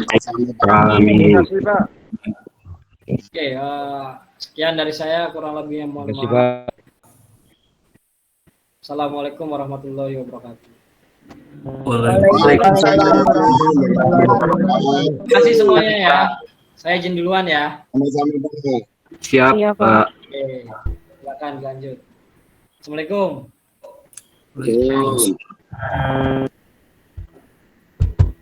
kasih, Pak. Oke, sekian dari saya, kurang lebihnya mohon Terima kasih, maaf. Pak. Assalamualaikum warahmatullahi wabarakatuh. Terima kasih semuanya ya. Saya izin duluan ya. Siap, Pak. Oke, silakan lanjut. Assalamualaikum.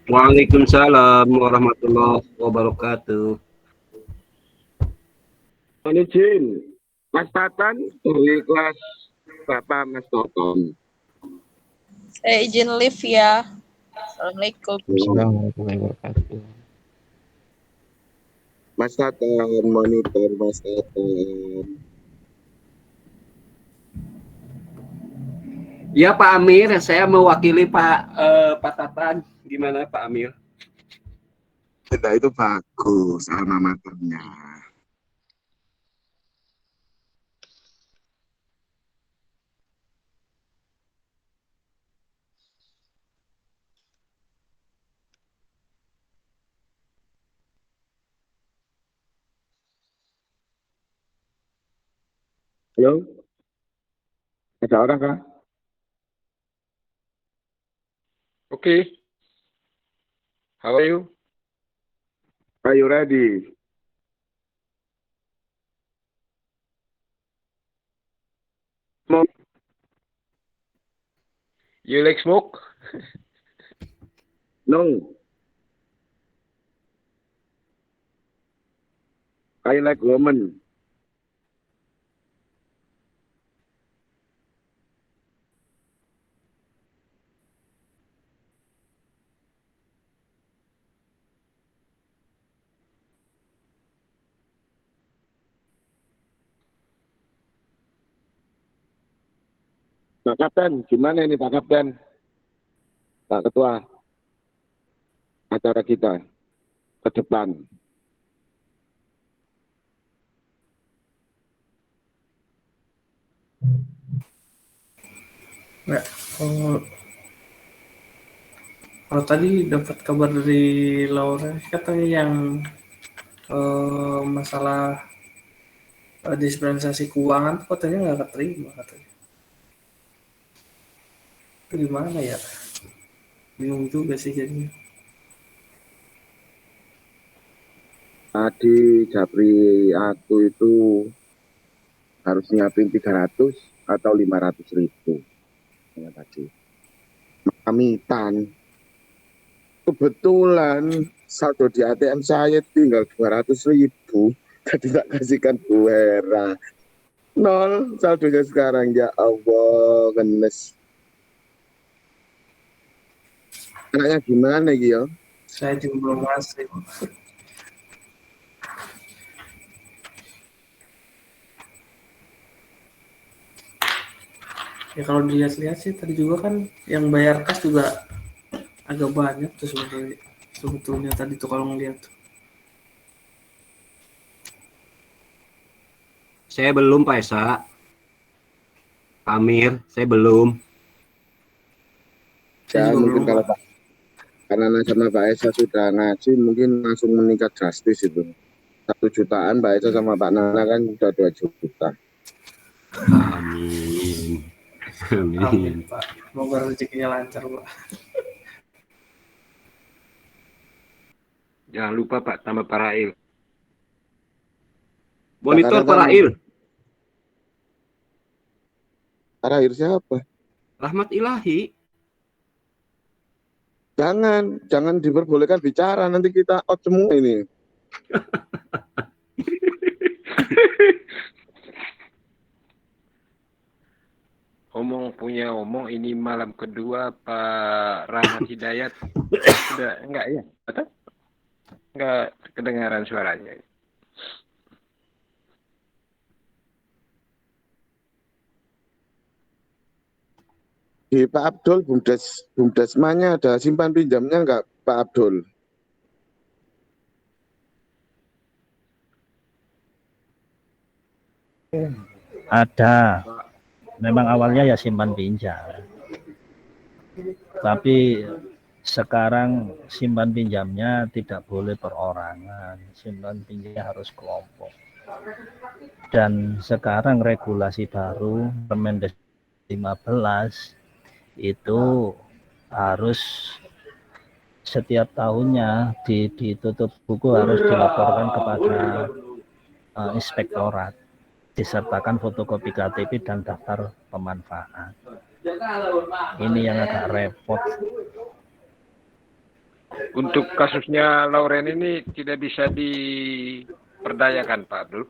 Waalaikumsalam warahmatullahi wabarakatuh. Mohon izin, Mas Tatan dari kelas Bapak Mas Toton. Saya izin live ya. Assalamualaikum. Assalamualaikum warahmatullahi wabarakatuh. Mas Tatan, monitor Mas Tatan. Ya Pak Amir, saya mewakili Pak Tatan. Gimana Pak Amir? Nah, itu bagus alma maternya. Halo? Ada orang kah? Okay. How are you? Are you ready? Smoke. You like smoke? No. I like woman. Pak Kapten, gimana ini Pak Kapten? Pak Ketua, acara kita ke depan. Enggak. Kalau tadi dapat kabar dari Laura katanya yang masalah dispensasi keuangan tuh katanya nggak keterima katanya. Itu gimana ya? Bingung juga sih jadinya. Tadi Japri aku itu harus nyiapin 300 atau 500.000 ya, tadi pamitan. Kebetulan saldo di ATM saya tinggal 200.000, jadi tak kasihkan Bu Hera. 0 saldonya sekarang, ya Allah, genes. Anaknya gimana gitu? Saya juga belum masih. Ya kalau dilihat-lihat sih tadi juga kan yang bayar kas juga agak banyak tuh sebetulnya tadi tuh kalau ngeliat tuh. Saya belum Pak Esa. Pak Amir, saya belum. Ya mungkin kalau Pak karena sama Pak Esa sudah ngaji mungkin langsung meningkat drastis itu. 1 jutaan Pak Esa sama Pak Nana kan sudah 2 juta. Amin. Amin Pak. Semoga rezekinya lancar Pak. Jangan lupa Pak, tambah Parail. Monitor Parail. Parail siapa? Rahmat Ilahi. Jangan diperbolehkan bicara, nanti kita out semua ini. Omong ini malam kedua Pak Rahmat Hidayat sudah enggak ya? Betul? Enggak kedengaran suaranya. Di Pak Abdul, Bumdesmanya ada simpan pinjamnya enggak Pak Abdul? Ada. Memang awalnya ya simpan pinjam. Tapi sekarang simpan pinjamnya tidak boleh perorangan. Simpan pinjamnya harus kelompok. Dan sekarang regulasi baru Permendes 15 itu harus setiap tahunnya ditutup buku harus dilaporkan kepada inspektorat, disertakan fotokopi KTP dan daftar pemanfaat. Ini yang agak repot. Untuk kasusnya Lauren ini tidak bisa diperdayakan Pak Abdul?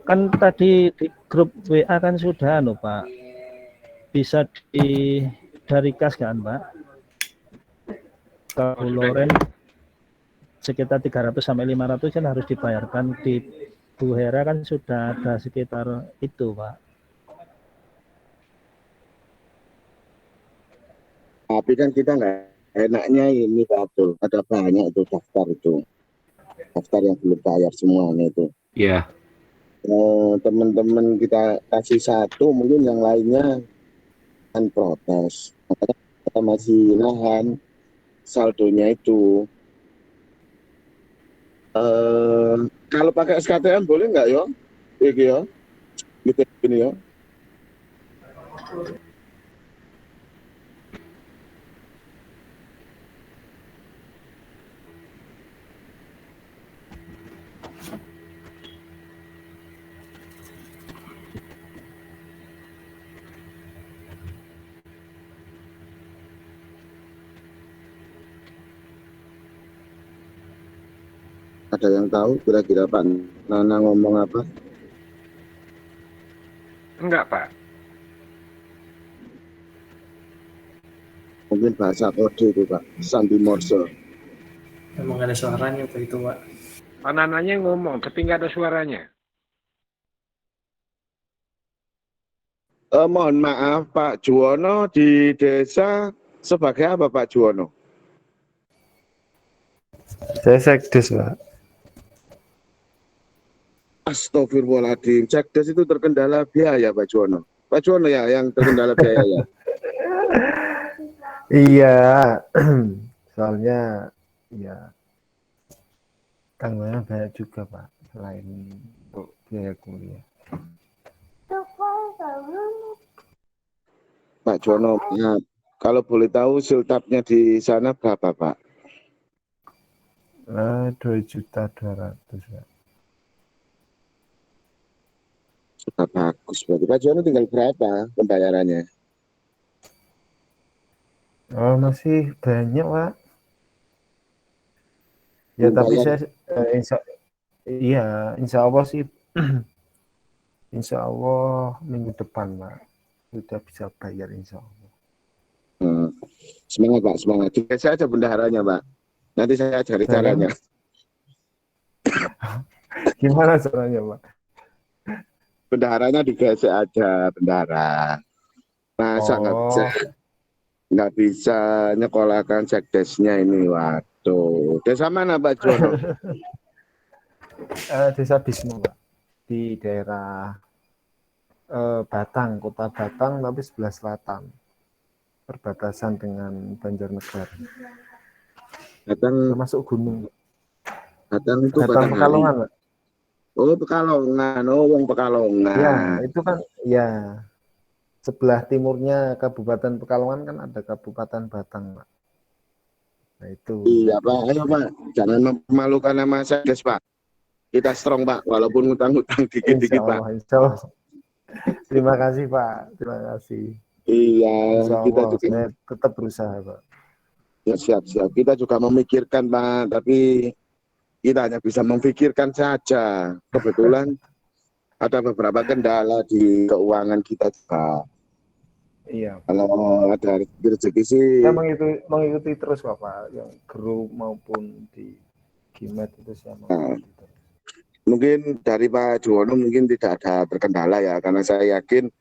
Kan tadi di grup WA kan sudah Pak, bisa dari kas kan Pak. Kalau Lauren sekitar 300 sampai 500 kan harus dibayarkan. Di Bu Hera kan sudah ada sekitar itu Pak. Tapi kan kita nggak enaknya ini Pak Abdul, ada banyak itu daftar yang belum bayar semuanya itu. Iya. Teman-teman kita kasih 1, mungkin yang lainnya kan protes. Makanya kita masih nahan saldonya itu. Kalau pakai SKTM boleh nggak yo? Gitu ini yo. Ada yang tahu kira-kira Pak Nana ngomong apa? Enggak Pak. Mungkin bahasa kode itu Pak, sandi Morse. Memang ada suaranya Pak itu Pak. Pak Nananya ngomong tapi nggak ada suaranya. Mohon maaf Pak Juwono di desa sebagai apa Pak Juwono? Saya sekdes Pak. Astagfirullahaladzim, Cekdes itu terkendala biaya Pak Juwono. Pak Juwono ya yang terkendala biaya ya. Iya, soalnya ya tanggungannya banyak juga Pak, selain untuk biaya kuliah. Pak Juwono, ya, kalau boleh tahu siltapnya di sana berapa Pak? 2.200.000 Pak. Sudah bagus berarti. Pak Juwono tinggal berapa pembayarannya? Oh, masih banyak Pak. Ya tapi saya insya Allah sih insya Allah minggu depan Pak sudah bisa bayar insya Allah. Semangat Pak, semangat. Juga saya aja bendaharanya Pak. Nanti saya ajari caranya. Gimana caranya Pak? Bendaharanya digesek aja, bendahara. Masa nggak bisa nyekolahkan Cekdesnya ini, waduh. Desa mana Pak Juwono? Desa Bismo Pak, di daerah Batang, kota Batang tapi sebelah selatan, perbatasan dengan Banjarnegara. Batang termasuk gunung. Batang itu Batang Pekalongan Pak. Oh Pekalongan, oh wong Pekalongan. Ya itu kan ya sebelah timurnya Kabupaten Pekalongan kan ada Kabupaten Batang Pak. Nah itu. Iya Pak, ayo Pak, jangan memalukan nama Cekdes Pak. Kita strong Pak, walaupun ngutang-ngutang dikit-dikit Pak. Insya Allah. Terima kasih Pak, terima kasih. Iya, kita juga saya tetap berusaha Pak. Ya siap-siap. Kita juga memikirkan Pak, tapi kita hanya bisa memikirkan saja. Kebetulan ada beberapa kendala di keuangan kita juga. Iya. Kalau ada rezeki sih. Saya mengikuti terus Bapak, yang grup maupun di Gimet itu saya mengikuti terus. Mungkin dari Pak Juwono mungkin tidak ada terkendala ya, karena saya yakin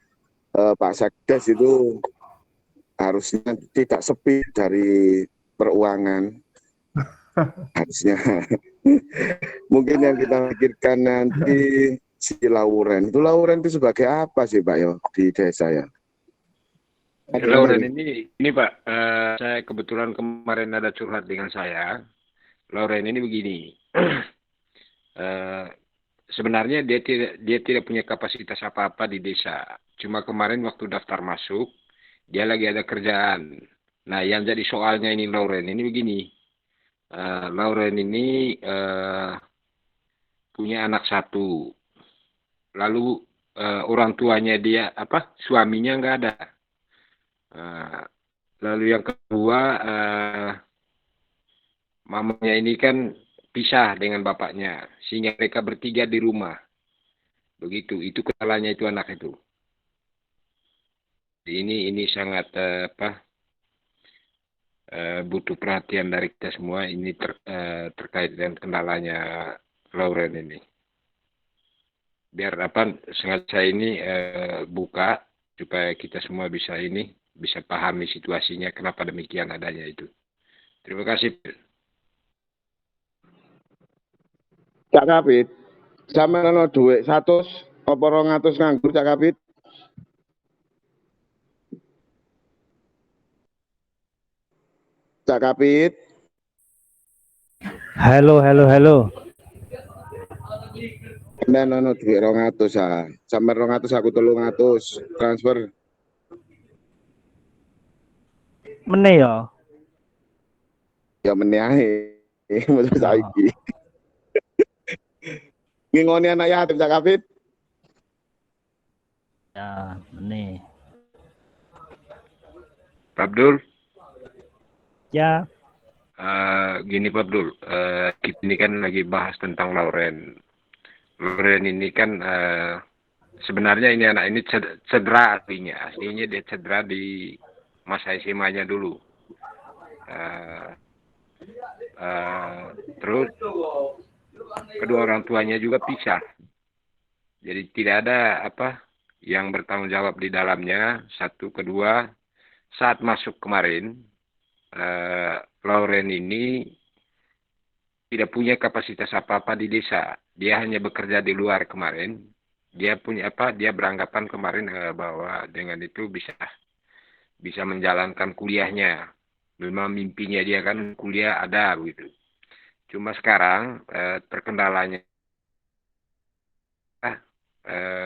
Pak Sekdes itu harusnya tidak sepi dari peruangan. Harusnya. Mungkin yang kita pikirkan nanti si Lauren. Itu Lauren itu sebagai apa sih Pak yo di desa ya? Lauren ini Pak, saya kebetulan kemarin ada curhat dengan saya. Lauren ini begini. Sebenarnya dia tidak punya kapasitas apa-apa di desa. Cuma kemarin waktu daftar masuk, dia lagi ada kerjaan. Nah, yang jadi soalnya ini Lauren ini begini. Lauren ini punya anak satu. Lalu orang tuanya dia suaminya nggak ada. Lalu yang kedua mamanya ini kan pisah dengan bapaknya, sehingga mereka bertiga di rumah. Begitu, itu kesalahannya itu anak itu. Ini sangat butuh perhatian dari kita semua. Ini terkait dengan kendalanya Lauren ini. Biar sengaja saya ini buka supaya kita semua bisa pahami situasinya kenapa demikian adanya itu. Terima kasih. Cak Kapit, sama nono duit 100 apa 200 nganggur Cak Kapit? Cak Kapit. Halo. Nah, nono duit 200 ah. Sampai 200 aku 300 transfer. Meneh ya. Ya meneh ae. Maksud saiki. Ngingoni anak yatim Cak Kapit. Ya, meneh. Pak Abdul. Ya. Gini Pak Abdul, kita ini kan lagi bahas tentang Lauren. Lauren ini kan sebenarnya ini anak ini cedera artinya. Aslinya dia cedera di masa SMA-nya dulu. Terus kedua orang tuanya juga pisah. Jadi tidak ada yang bertanggung jawab di dalamnya. Satu, kedua, saat masuk kemarin, Lauren ini tidak punya kapasitas apa-apa di desa. dia hanya bekerja di luar kemarin. Dia punya apa? Dia beranggapan kemarin bahwa dengan itu bisa menjalankan kuliahnya. Memang mimpinya dia kan kuliah ada begitu. Cuma sekarang terkendalanya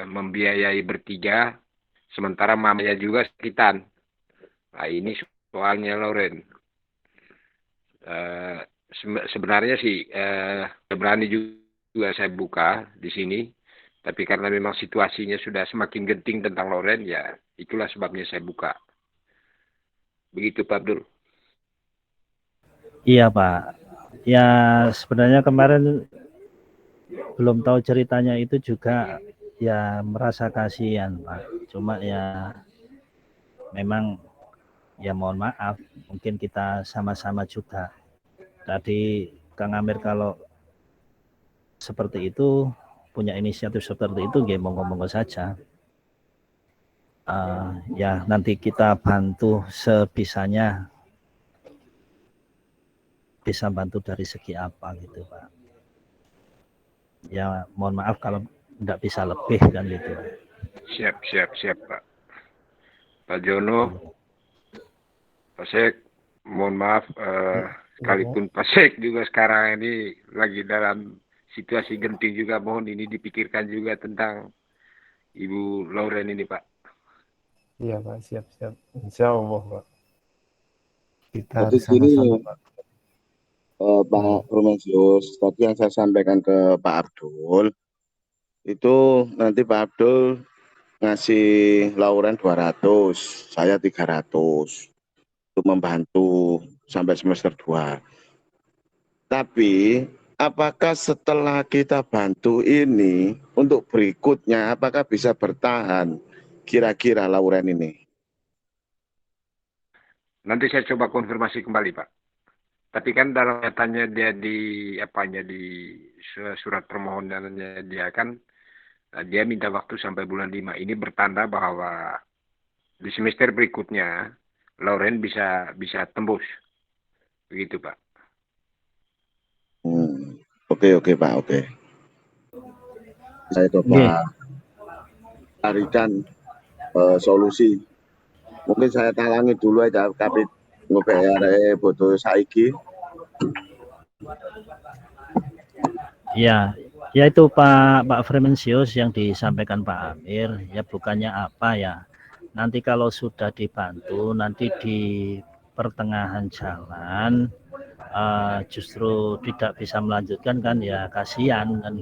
membiayai bertiga, sementara mamanya juga sakitan. Nah ini soalnya Lauren. Sebenarnya sih berani juga saya buka di sini, tapi karena memang situasinya sudah semakin genting tentang Lauren, ya itulah sebabnya saya buka. Begitu Pak Abdul. Iya Pak. Ya sebenarnya kemarin belum tahu ceritanya itu juga ya merasa kasihan Pak. Cuma ya memang ya mohon maaf, mungkin kita sama-sama juga. Tadi Kang Amir kalau seperti itu, punya inisiatif seperti itu, ya monggo-monggo saja. Ya nanti kita bantu sebisanya, bisa bantu dari segi apa gitu Pak. Ya mohon maaf kalau tidak bisa lebih kan gitu. Siap Pak. Pak Jono, Pak Sek, mohon maaf, sekalipun Pak Sek juga sekarang ini lagi dalam situasi genting juga, mohon ini dipikirkan juga tentang Ibu Lauren ini Pak. Iya Pak, siap. Insya Allah Pak. Kita Jadi harus gini, sama-sama Pak. Pak Romesius, tadi yang saya sampaikan ke Pak Abdul, itu nanti Pak Abdul ngasih Lauren 200, saya 300 untuk membantu sampai semester 2. Tapi apakah setelah kita bantu ini untuk berikutnya apakah bisa bertahan kira-kira Lauren ini? Nanti saya coba konfirmasi kembali Pak. Tapi kan dalam nyatanya dia di surat permohonannya dia kan dia minta waktu sampai bulan 5. Ini bertanda bahwa di semester berikutnya Lauren bisa tembus. Begitu Pak. Oke Pak, oke. Saya coba carikan solusi. Mungkin saya talangi dulu aja tapi nge-PR bodo saiki. Ya itu Pak Fremensius yang disampaikan Pak Amir, ya bukannya apa ya. Nanti kalau sudah dibantu, nanti di pertengahan jalan justru tidak bisa melanjutkan kan ya kasihan kan.